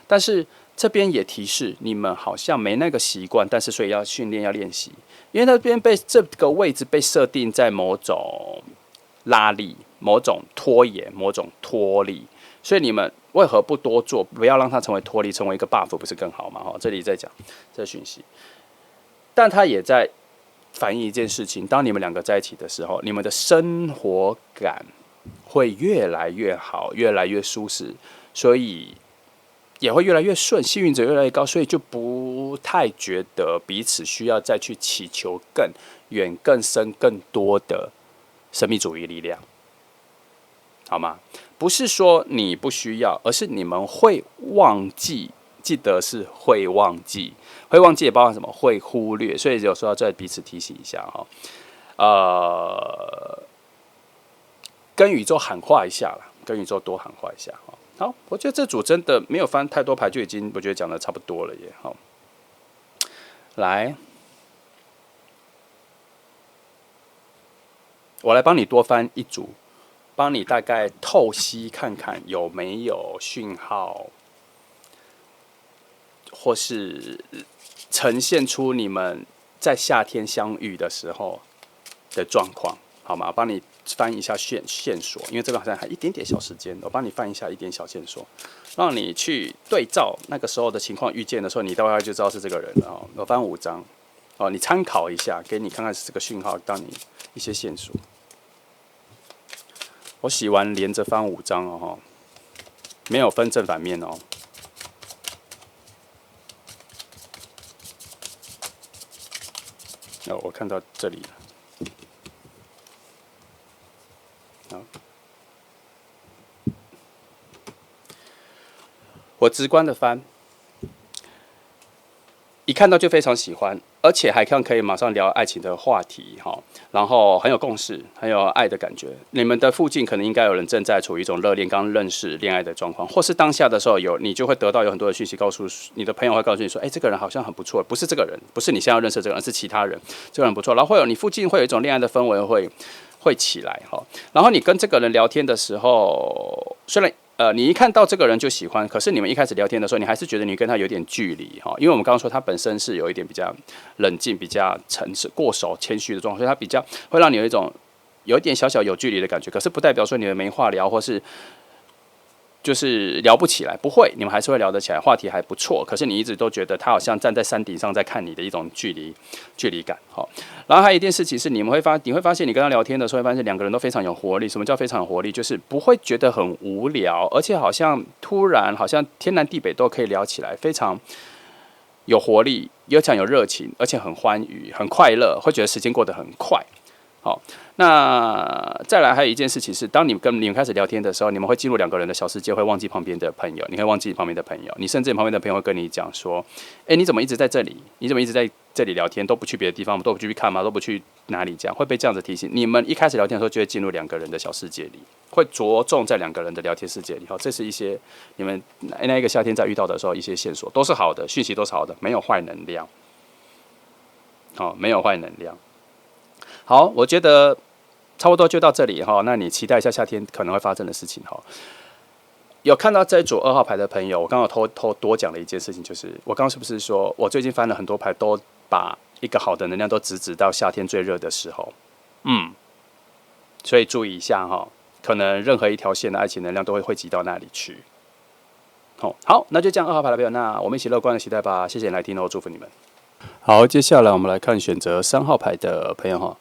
但是这边也提示你们好像没那个习惯，但是所以要训练要练习，因为那边被这个位置被设定在某种拉力、某种拖延、某种脱力，所以你们为何不多做？不要让它成为脱力，成为一个 buff， 不是更好吗？这里在讲这讯息，但它也在反映一件事情：当你们两个在一起的时候，你们的生活感会越来越好，越来越舒适，所以也会越来越顺，幸运值越来越高，所以就不太觉得彼此需要再去祈求更远、更深、更多的神秘主义力量，好吗？不是说你不需要，而是你们会忘记，记得是会忘记，会忘记也包含什么？会忽略，所以有时候要再彼此提醒一下哈。跟宇宙喊话一下啦，跟宇宙多喊话一下哈。好，我觉得这组真的没有翻太多牌，就已经我觉得讲的差不多了耶。好，来，我来帮你多翻一组，帮你大概透析看看有没有讯号，或是呈现出你们在夏天相遇的时候的状况，好吗？帮你翻一下线索，因为这个好像还一点点小时间，我帮你翻一下一点小线索，让你去对照那个时候的情况，遇见的时候，你大概就知道是这个人了哦。我翻5张哦，你参考一下，给你看看是这个讯号，当你一些线索。我洗完连着翻5张哦，没有分正反面哦。我看到这里了。好，我直观的翻，一看到就非常喜欢，而且还可以马上聊爱情的话题哈，然后很有共识，很有爱的感觉。你们的附近可能应该有人正在处于一种热恋、刚认识恋爱的状况，或是当下的时候你就会得到有很多的讯息，告诉你的朋友会告诉你说，这个人好像很不错，不是这个人，不是你现在要认识这个人，是其他人，这个人不错。然后会有你附近会有一种恋爱的氛围会起来哈，然后你跟这个人聊天的时候，虽然你一看到这个人就喜欢，可是你们一开始聊天的时候，你还是觉得你跟他有点距离哈，因为我们刚刚说他本身是有一点比较冷静、比较诚实、过熟、谦虚的状况，所以他比较会让你有一点小小有距离的感觉，可是不代表说你们没话聊，或是就是聊不起来，不会，你们还是会聊得起来，话题还不错。可是你一直都觉得他好像站在山顶上在看你的一种距离感，好。然后还有一件事情是，你会发现你跟他聊天的时候，会发现两个人都非常有活力。什么叫非常有活力？就是不会觉得很无聊，而且好像突然好像天南地北都可以聊起来，非常有活力，又常有热情，而且很欢愉、很快乐，会觉得时间过得很快。好，那再来还有一件事情是，当你们开始聊天的时候，你们会进入两个人的小世界，会忘记旁边的朋友，你会忘记旁边的朋友，你甚至旁边的朋友会跟你讲说：“你怎么一直在这里？你怎么一直在这里聊天？都不去别的地方，都不去看吗？都不去哪里？”这样会被这样子提醒。你们一开始聊天的时候，就会进入两个人的小世界里，会着重在两个人的聊天世界里。好，这是一些你们那一个夏天在遇到的时候一些线索，都是好的，讯息都是好的，没有坏能量。好，没有坏能量。好，我觉得差不多就到这里哈。那你期待一下夏天可能会发生的事情哈。有看到这组2号牌的朋友，我刚刚偷多讲了一件事情，就是我刚刚是不是说我最近翻了很多牌，都把一个好的能量都直指到夏天最热的时候，所以注意一下哈，可能任何一条线的爱情能量都会汇集到那里去。好，那就这样2号牌的朋友，那我们一起乐观的期待吧。谢谢你来听哦，祝福你们。好，接下来我们来看选择3号牌的朋友哈。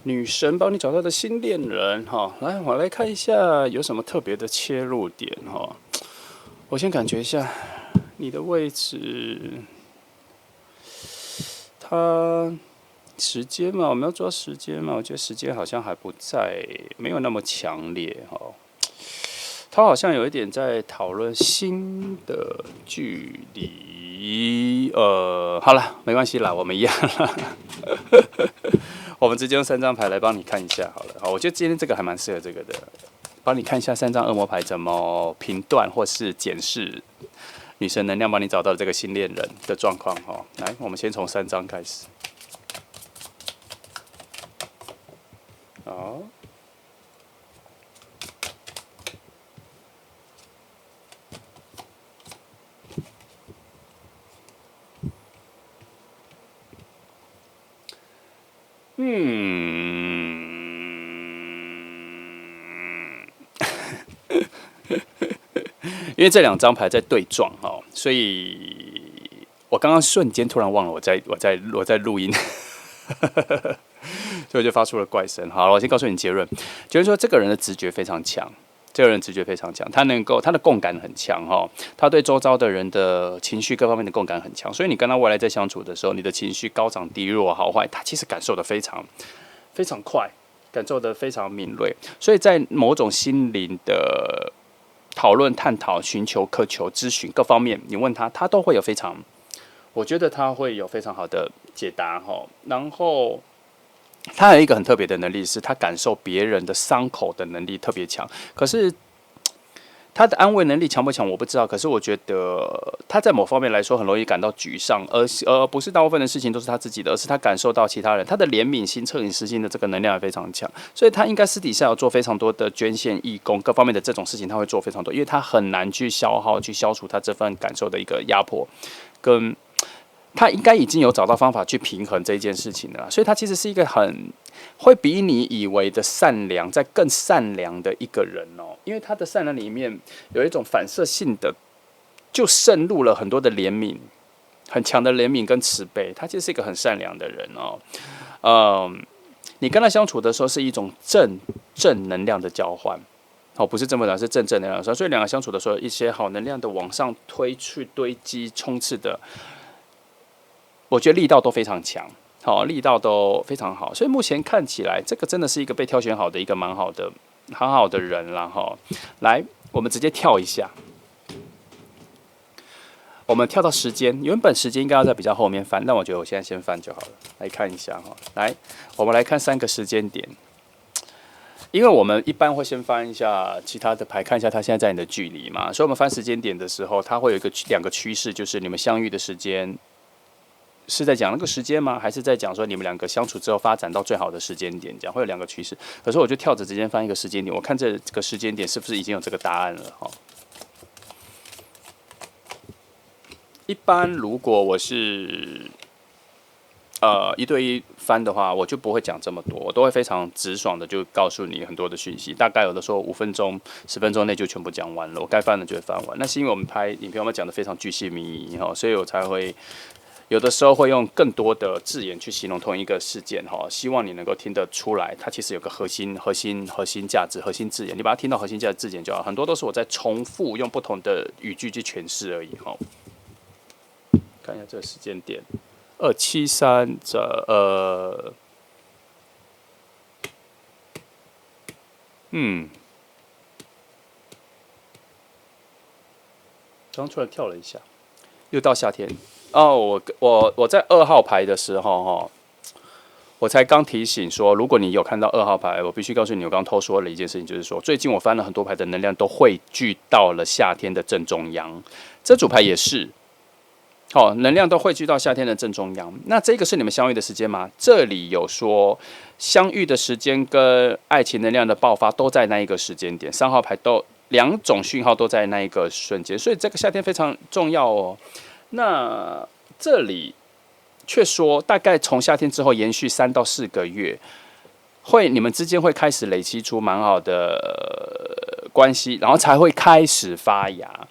女神帮你找到的新恋人哈，来，我来看一下有什么特别的切入点哈。我先感觉一下你的位置，他时间嘛，我们要抓时间嘛，我觉得时间好像还不在，没有那么强烈哈。他好像有一点在讨论新的距离，好了，没关系啦，我们一样啦。我们直接用3张牌来帮你看一下好了。好，我觉得今天这个还蛮适合这个的，帮你看一下3张恶魔牌怎么评断或是检视女神能量帮你找到这个新恋人的状况哈。来，我们先从3张开始。好。因为这两张牌在对撞哦，所以我刚刚瞬间突然忘了我在录音，所以我就发出了怪声。好了，我先告诉你结论，就是说这个人的直觉非常强。这个人直觉非常强，他的共感很强哈，他对周遭的人的情绪各方面的共感很强，所以你跟他未来在相处的时候，你的情绪高涨低落好坏，他其实感受的非常非常快，感受的非常敏锐，所以在某种心灵的讨论、探讨、寻求、渴求、咨询各方面，你问他，他都会有非常，我觉得他会有非常好的解答哈，然后。他有一个很特别的能力，是他感受别人的伤口的能力特别强。可是他的安慰能力强不强，我不知道。可是我觉得他在某方面来说很容易感到沮丧，而不是大部分的事情都是他自己的，而是他感受到其他人。他的怜悯心、恻隐之心的这个能量也非常强，所以他应该私底下有做非常多的捐献、义工各方面的这种事情，他会做非常多，因为他很难去消耗、去消除他这份感受的一个压迫跟。他应该已经有找到方法去平衡这一件事情了，所以他其实是一个会比你以为的善良，在更善良的一个人哦。因为他的善良里面有一种反射性的，就渗入了很多的怜悯，很强的怜悯跟慈悲。他其实是一个很善良的人哦。你跟他相处的时候是一种正能量的交换。哦，不是这么讲，是正能量。所以两个相处的时候，一些好能量的往上推去堆积冲刺的。我觉得力道都非常强，好，力道都非常好，所以目前看起来，这个真的是一个被挑选好的一个蛮好的、很好的人啦哈。来，我们直接跳一下，我们跳到时间，原本时间应该要在比较后面翻，但我觉得我现在先翻就好了。来看一下哈，来，我们来看3个时间点，因为我们一般会先翻一下其他的牌，看一下它现在在你的距离嘛，所以我们翻时间点的时候，它会有2个趋势，就是你们相遇的时间。是在讲那个时间吗？还是在讲说你们2个相处之后发展到最好的时间点？讲会有2个趋势。可是我就跳着直接翻一个时间点，我看这个时间点是不是已经有这个答案了？哈。一般如果我是1对1翻的话，我就不会讲这么多，我都会非常直爽的就告诉你很多的讯息。大概有的时候5分钟、10分钟内就全部讲完了，我该翻的就会翻完。那是因为我们拍影片，我们讲的非常巨细靡遗哈，所以我才会。有的时候会用更多的字眼去形容同一个事件，希望你能够听得出来，它其实有个核心价值、核心字眼，你把它听到核心价值字眼就好。很多都是我在重复用不同的语句去诠释而已，看一下这个时间点，273刚突然跳了一下，又到夏天。哦，我在2号牌的时候我才刚提醒说，如果你有看到2号牌，我必须告诉你，我刚偷说了一件事情，就是说，最近我翻了很多牌的能量都汇聚到了夏天的正中央，这组牌也是，能量都汇聚到夏天的正中央。那这个是你们相遇的时间吗？这里有说相遇的时间跟爱情能量的爆发都在那一个时间点，3号牌都2种讯号都在那一个瞬间，所以这个夏天非常重要哦。那这里却说，大概从夏天之后延续3到4个月，你们之间会开始累积出蛮好的关系，然后才会开始发芽。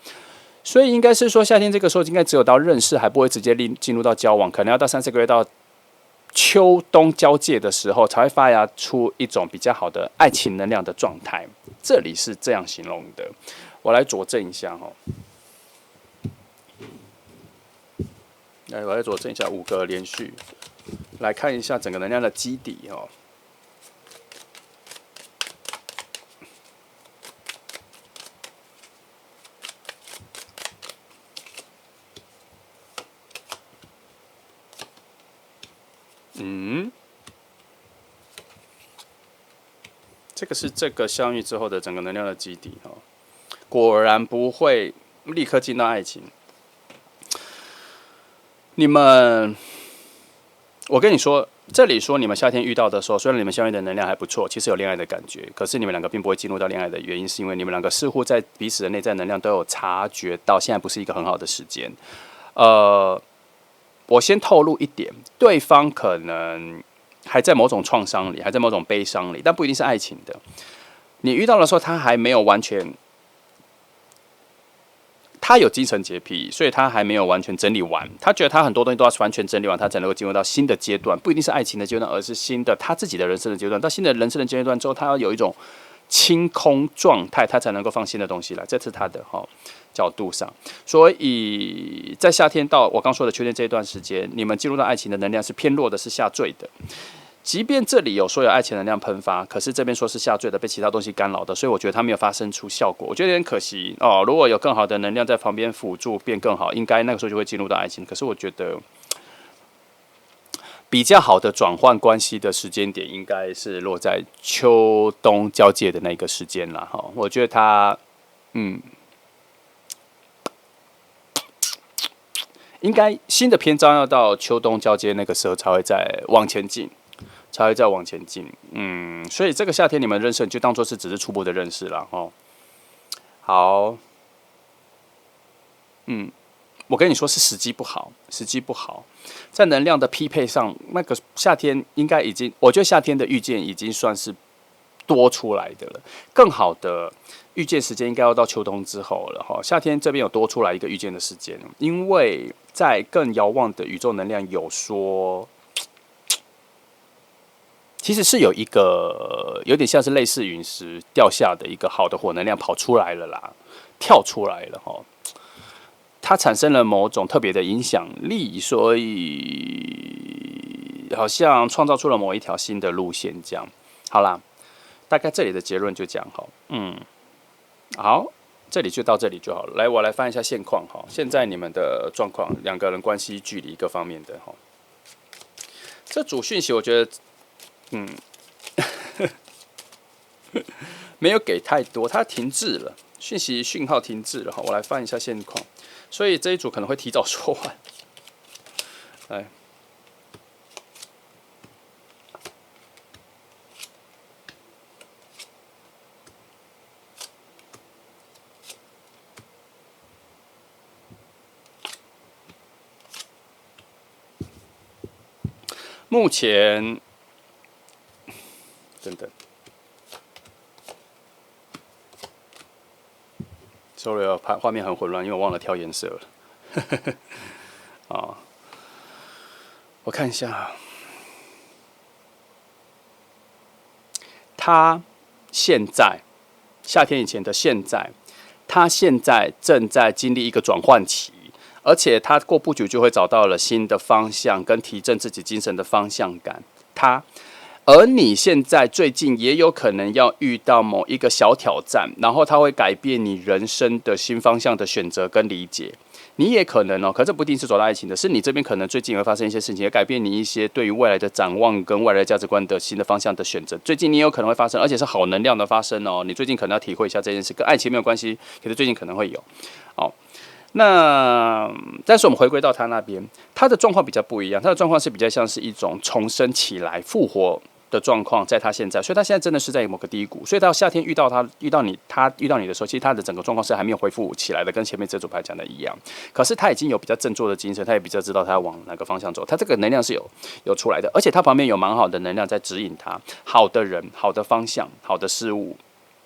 所以应该是说，夏天这个时候应该只有到认识，还不会直接进入到交往，可能要到3、4个月到秋冬交界的时候，才会发芽出一种比较好的爱情能量的状态。这里是这样形容的，我来佐证一下哈。来，我来佐证一下5个连续，来看一下整个能量的基底哦。这个是这个相遇之后的整个能量的基底哦。果然不会立刻进到爱情。你们，我跟你说，这里说你们夏天遇到的时候，虽然你们相遇的能量还不错，其实有恋爱的感觉，可是你们2个并不会进入到恋爱的原因，是因为你们2个似乎在彼此的内在能量都有察觉到，现在不是一个很好的时间。我先透露一点，对方可能还在某种创伤里，还在某种悲伤里，但不一定是爱情的。你遇到的时候，他还没有完全，他有精神洁癖，所以他还没有完全整理完。他觉得他很多东西都要完全整理完，他才能够进入到新的阶段，不一定是爱情的阶段，而是新的他自己的人生的阶段。到新的人生的阶段之后，他要有一种清空状态，他才能够放新的东西来。这是他的角度上。所以在夏天到我刚说的秋天这一段时间，你们进入到爱情的能量是偏弱的，是下坠的。即便这里有说有爱情能量喷发，可是这边说是下坠的，被其他东西干扰的，所以我觉得它没有发生出效果，我觉得有点可惜哦。如果有更好的能量在旁边辅助变更好，应该那个时候就会进入到爱情。可是我觉得比较好的转换关系的时间点，应该是落在秋冬交界的那个时间啦。哈，我觉得它，应该新的篇章要到秋冬交接那个时候才会再往前进。才会再往前进，所以这个夏天你们认识，你就当做是只是初步的认识了哦。好，我跟你说是时机不好，时机不好，在能量的匹配上，那个夏天应该已经，我觉得夏天的遇见已经算是多出来的了。更好的遇见时间应该要到秋冬之后了哈。夏天这边有多出来一个遇见的时间，因为在更遥望的宇宙能量有说。其实是有一个有点像是类似陨石掉下的一个好的火能量跑出来了啦，跳出来了哈，它产生了某种特别的影响力，所以好像创造出了某一条新的路线这样。好啦，大概这里的结论就这样哈，好，这里就到这里就好了。来，我来翻一下现况哈，现在你们的状况，两个人关系、距离各方面的哈，这组讯息我觉得。没有给太多，它停滞了，讯号停滞了哈。我来翻一下现况，所以这一组可能会提早说完。来，目前。等等 ，sorry 啊，画面很混乱，因为我忘了调颜色了。啊，我看一下，他现在夏天以前的现在，他现在正在经历一个转换期，而且他过不久就会找到了新的方向，跟提振自己精神的方向感。而你现在最近也有可能要遇到某一个小挑战，然后它会改变你人生的新方向的选择跟理解。你也可能可这不一定是走到爱情的，是你这边可能最近也会发生一些事情，也改变你一些对于未来的展望跟未来的价值观的新的方向的选择。最近你也有可能会发生，而且是好能量的发生哦。你最近可能要体会一下这件事，跟爱情没有关系，可是最近可能会有。那但是我们回归到他那边，他的状况比较不一样，他的状况是比较像是一种重生起来、复活的状况，在他现在，所以他现在真的是在某个低谷，所以到夏天遇到你的时候，其实他的整个状况是还没有恢复起来的，跟前面这组牌讲的一样。可是他已经有比较振作的精神，他也比较知道他要往哪个方向走，他这个能量是有出来的，而且他旁边有蛮好的能量在指引他，好的人、好的方向、好的事物。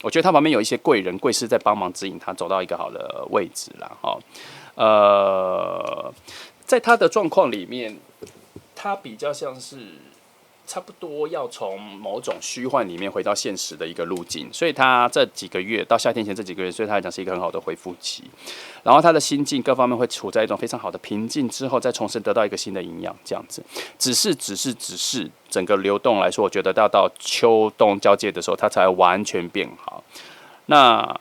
我觉得他旁边有一些贵人、贵师在帮忙指引他走到一个好的位置啦。在他的状况里面，他比较像是差不多要从某种虚幻里面回到现实的一个路径，所以他这几个月到夏天前这几个月，对他来讲是一个很好的恢复期。然后他的心境各方面会处在一种非常好的平静之后，再重新得到一个新的营养，这样子。只是整个流动来说，我觉得到秋冬交界的时候，它才完全变好。那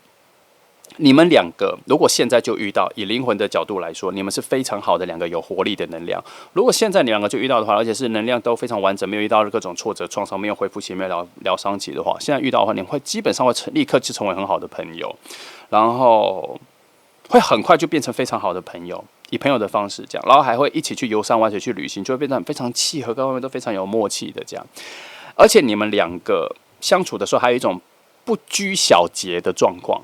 你们两个如果现在就遇到，以灵魂的角度来说，你们是非常好的两个有活力的能量。如果现在你两个就遇到的话，而且是能量都非常完整，没有遇到各种挫折创伤，没有恢复期，没有疗伤期的话，现在遇到的话，你会基本上会立刻就成为很好的朋友，然后会很快就变成非常好的朋友，以朋友的方式这样，然后还会一起去游山玩水、去旅行，就会变成非常契合，各方面都非常有默契的这样。而且你们两个相处的时候，还有一种不拘小节的状况。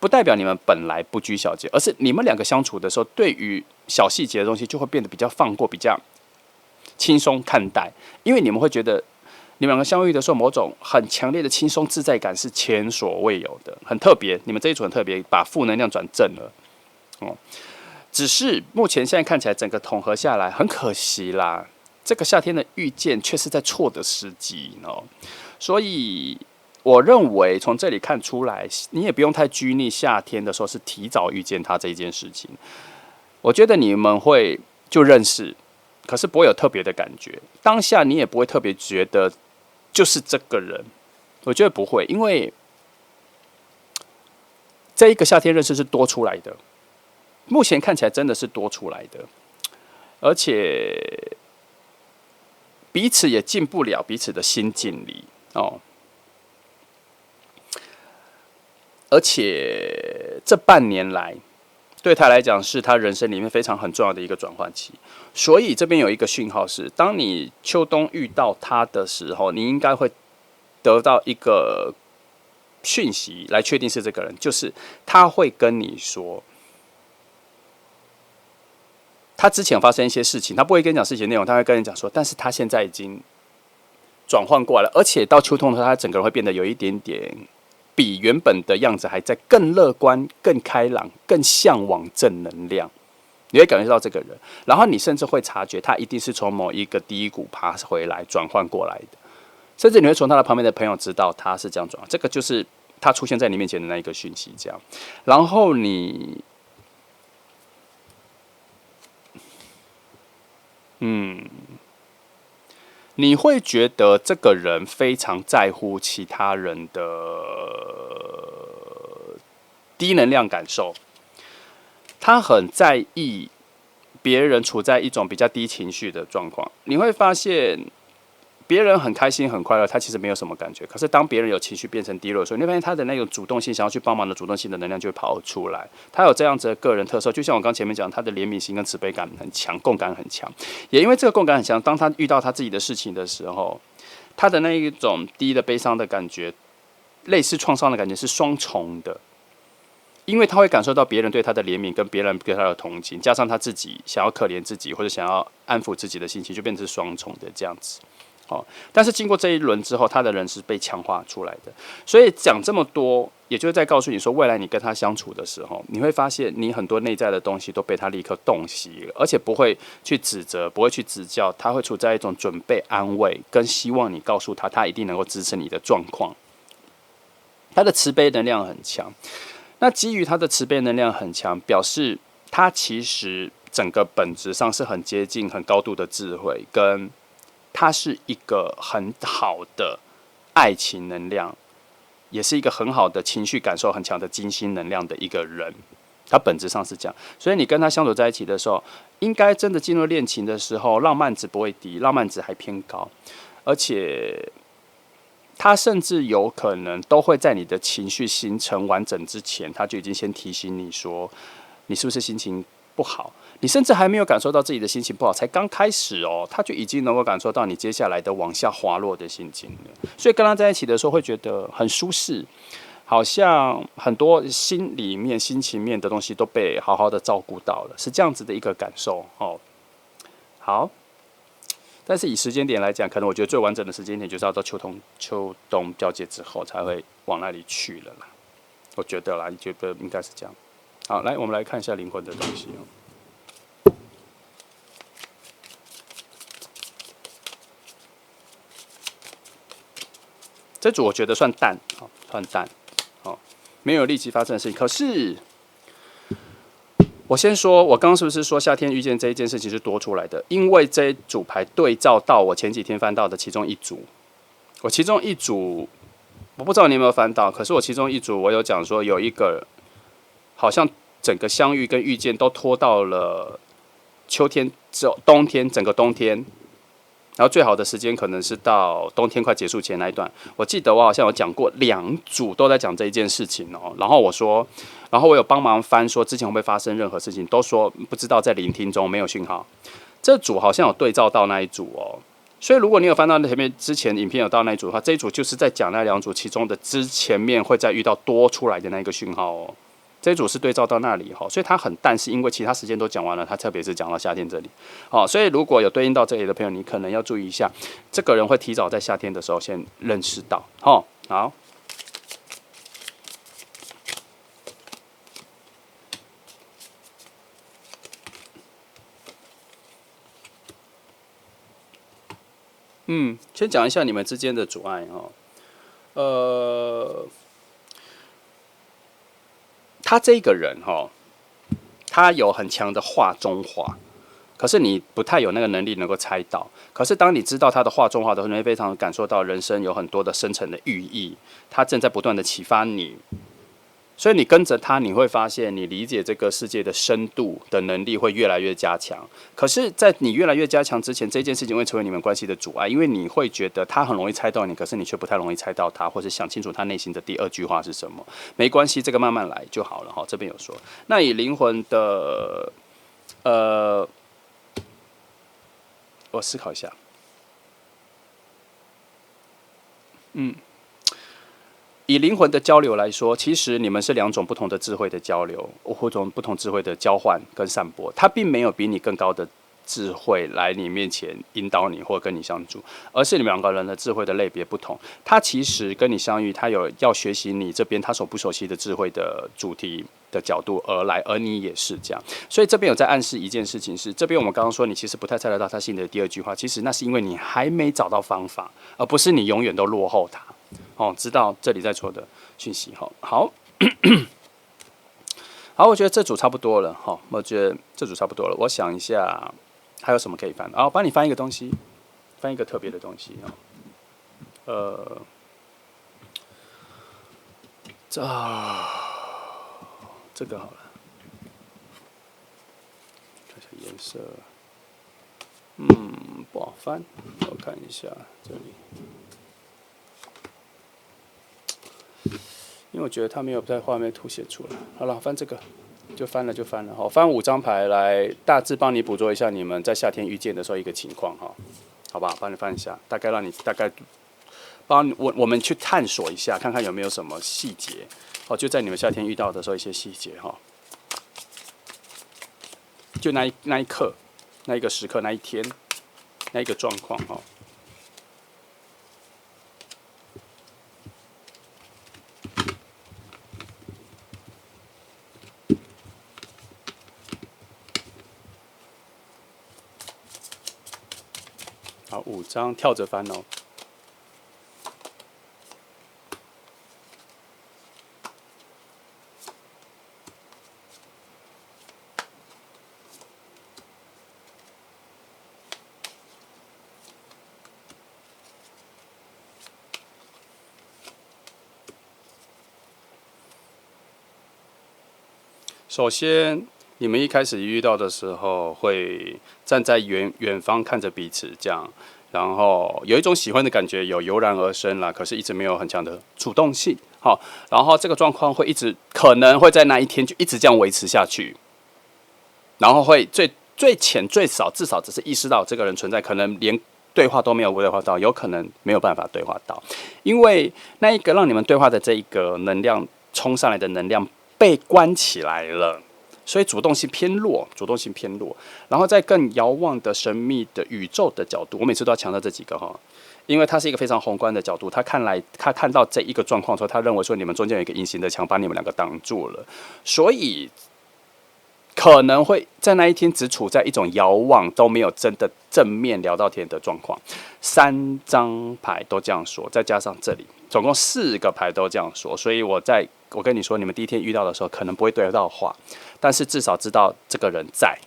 不代表你们本来不拘小节，而是你们两个相处的时候，对于小细节的东西就会变得比较放过，比较轻松看待，因为你们会觉得你们两个相遇的时候，某种很强烈的轻松自在感是前所未有的，很特别。你们这一组很特别，把负能量转正了。只是目前现在看起来整个统合下来，很可惜啦。这个夏天的遇见却是在错的时机所以我认为从这里看出来，你也不用太拘泥夏天的时候是提早遇见他这一件事情。我觉得你们会就认识，可是不会有特别的感觉。当下你也不会特别觉得就是这个人，我觉得不会，因为这一个夏天认识是多出来的。目前看起来真的是多出来的，而且彼此也进不了彼此的心境里而且这半年来，对他来讲是他人生里面非常很重要的一个转换期。所以这边有一个讯号是，当你秋冬遇到他的时候，你应该会得到一个讯息来确定是这个人，就是他会跟你说。他之前发生一些事情，他不会跟你讲事情内容，他会跟你讲说，但是他现在已经转换过来了，而且到秋冬的时候，他整个人会变得有一点点比原本的样子还在更乐观、更开朗、更向往正能量。你会感觉到这个人，然后你甚至会察觉他一定是从某一个低谷爬回来、转换过来的，甚至你会从他的旁边的朋友知道他是这样转换。这个就是他出现在你面前的那一个讯息，这样，然后你会觉得这个人非常在乎其他人的低能量感受，他很在意别人处在一种比较低情绪的状况。你会发现，别人很开心很快乐，他其实没有什么感觉。可是当别人有情绪变成低落的时候，你会发现他的那种主动性，想要去帮忙的主动性的能量就会跑出来。他有这样子的个人特色，就像我刚前面讲，他的怜悯心跟慈悲感很强，共感很强。也因为这个共感很强，当他遇到他自己的事情的时候，他的那一种低的悲伤的感觉，类似创伤的感觉是双重的。因为他会感受到别人对他的怜悯，跟别人对他的同情，加上他自己想要可怜自己或者想要安抚自己的心情，就变成双重的这样子。但是经过这一轮之后，他的人是被强化出来的。所以讲这么多，也就是在告诉你说，未来你跟他相处的时候，你会发现你很多内在的东西都被他立刻洞悉了，而且不会去指责，不会去指教，他会处在一种准备、安慰跟希望你告诉他，他一定能够支持你的状况。他的慈悲能量很强。那基于他的慈悲能量很强，表示他其实整个本质上是很接近、很高度的智慧，跟他是一个很好的爱情能量，也是一个很好的情绪感受很强的金星能量的一个人。他本质上是这样，所以你跟他相处在一起的时候，应该真的进入恋情的时候，浪漫值不会低，浪漫值还偏高，而且他甚至有可能都会在你的情绪形成完整之前，他就已经先提醒你说，你是不是心情不好？你甚至还没有感受到自己的心情不好，才刚开始他就已经能够感受到你接下来的往下滑落的心情了。所以跟他在一起的时候，会觉得很舒适，好像很多心里面、心情面的东西都被好好的照顾到了，是这样子的一个感受好。但是以时间点来讲，可能我觉得最完整的时间点就是要到秋冬交接之后才会往那里去了啦。我觉得啦，你觉得应该是这样。好，来我们来看一下灵魂的东西这组我觉得算淡，算淡，没有立即发生的事情。可是我先说，我刚刚是不是说夏天遇见这一件事情是多出来的？因为这一组牌对照到我前几天翻到的其中一组，我其中一组我不知道你有没有翻到，可是我其中一组我有讲说有一个好像整个相遇跟遇见都拖到了秋天之后，冬天整个冬天。然后最好的时间可能是到冬天快结束前那一段。我记得我好像有讲过2组都在讲这一件事情然后我有帮忙翻说之前会不会发生任何事情，都说不知道，在聆听中没有讯号。这组好像有对照到那一组所以如果你有翻到前面之前影片有到那一组的话，这一组就是在讲那2组其中的之前面会再遇到多出来的那一个讯号这一组是对照到那里哈，所以它很淡，是因为其他时间都讲完了，它特别是讲到夏天这里，好，所以如果有对应到这里的朋友，你可能要注意一下，这个人会提早在夏天的时候先认识到，好，先讲一下你们之间的阻碍他这个人他有很强的画中画，可是你不太有那个能力能够猜到。可是当你知道他的画中画的时候，你会非常感受到人生有很多的深层的寓意，他正在不断的启发你。所以你跟着他，你会发现你理解这个世界的深度的能力会越来越加强。可是，在你越来越加强之前，这件事情会成为你们关系的阻碍，因为你会觉得他很容易猜到你，可是你却不太容易猜到他，或是想清楚他内心的第二句话是什么。没关系，这个慢慢来就好了哈。这边有说，那以灵魂的我思考一下，以灵魂的交流来说，其实你们是两种不同的智慧的交流，或者不同智慧的交换跟散播。他并没有比你更高的智慧来你面前引导你或跟你相处，而是你们两个人的智慧的类别不同。他其实跟你相遇，他有要学习你这边他所不熟悉的智慧的主题的角度而来，而你也是这样。所以这边有在暗示一件事情是，这边我们刚刚说你其实不太猜得到他心里的第二句话，其实那是因为你还没找到方法，而不是你永远都落后他。知道这里在说的讯息。好，我觉得这组差不多了。我觉得这组差不多了。我想一下还有什么可以翻。帮你翻一个东西，翻一个特别的东西。这个好了，看一下颜色。不好翻，我看一下这里。因为我觉得他没有在画面凸显出来。好了，翻这个，就翻了。好，翻5张牌来大致帮你捕捉一下你们在夏天遇见的时候一个情况好不好？帮你翻一下，大概让你大概帮我们去探索一下，看看有没有什么细节就在你们夏天遇到的时候一些细节就那一刻、那一个时刻、那一天、那一个状况好，5张跳着翻首先，你们一开始遇到的时候，会站在远方看着彼此这样，然后有一种喜欢的感觉，有油然而生啦，可是一直没有很强的主动性。然后这个状况会可能会在那一天就一直这样维持下去，然后会最浅最少至少只是意识到这个人存在，可能连对话都没有对话到，有可能没有办法对话到，因为那一个让你们对话的这一个能量冲上来的能量被关起来了，所以主动性偏弱。然后在更遥望的神秘的宇宙的角度，我每次都要强调这几个因为它是一个非常宏观的角度。他看到这一个状况的时候，他认为说你们中间有一个隐形的墙把你们两个挡住了，所以可能会在那一天只处在一种遥望，都没有真的正面聊到天的状况。3张牌都这样说，再加上这里总共4个牌都这样说，所以我跟你说，你们第一天遇到的时候可能不会对得到话，但是至少知道这个人在。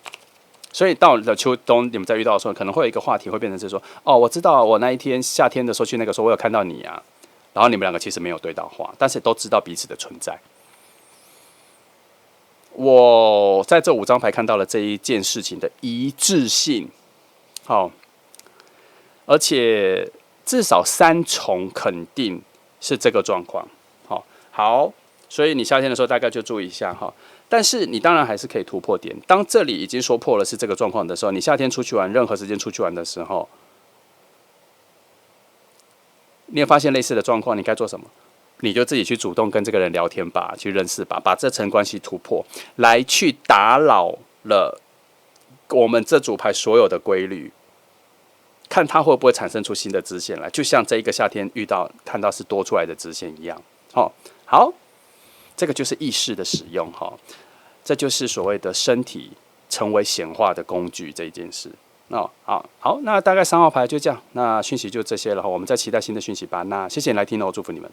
所以到了秋冬，你们在遇到的时候，可能会有一个话题会变成是说，我知道我那一天夏天的时候去那个时候，我有看到你啊。然后你们两个其实没有对到话，但是都知道彼此的存在。我在这5张牌看到了这一件事情的一致性，而且至少3重肯定是这个状况。好，所以你夏天的时候大概就注意一下但是你当然还是可以突破点。当这里已经说破了是这个状况的时候，你夏天出去玩，任何时间出去玩的时候，你有发现类似的状况，你该做什么？你就自己去主动跟这个人聊天吧，去认识吧，把这层关系突破，来去打扰了我们这组牌所有的规律，看它会不会产生出新的支线来，就像这一个夏天看到是多出来的支线一样。好，这个就是意识的使用这就是所谓的身体成为显化的工具这一件事。好，那大概3号牌就这样，那讯息就这些了，我们再期待新的讯息吧。那谢谢你来听我祝福你们。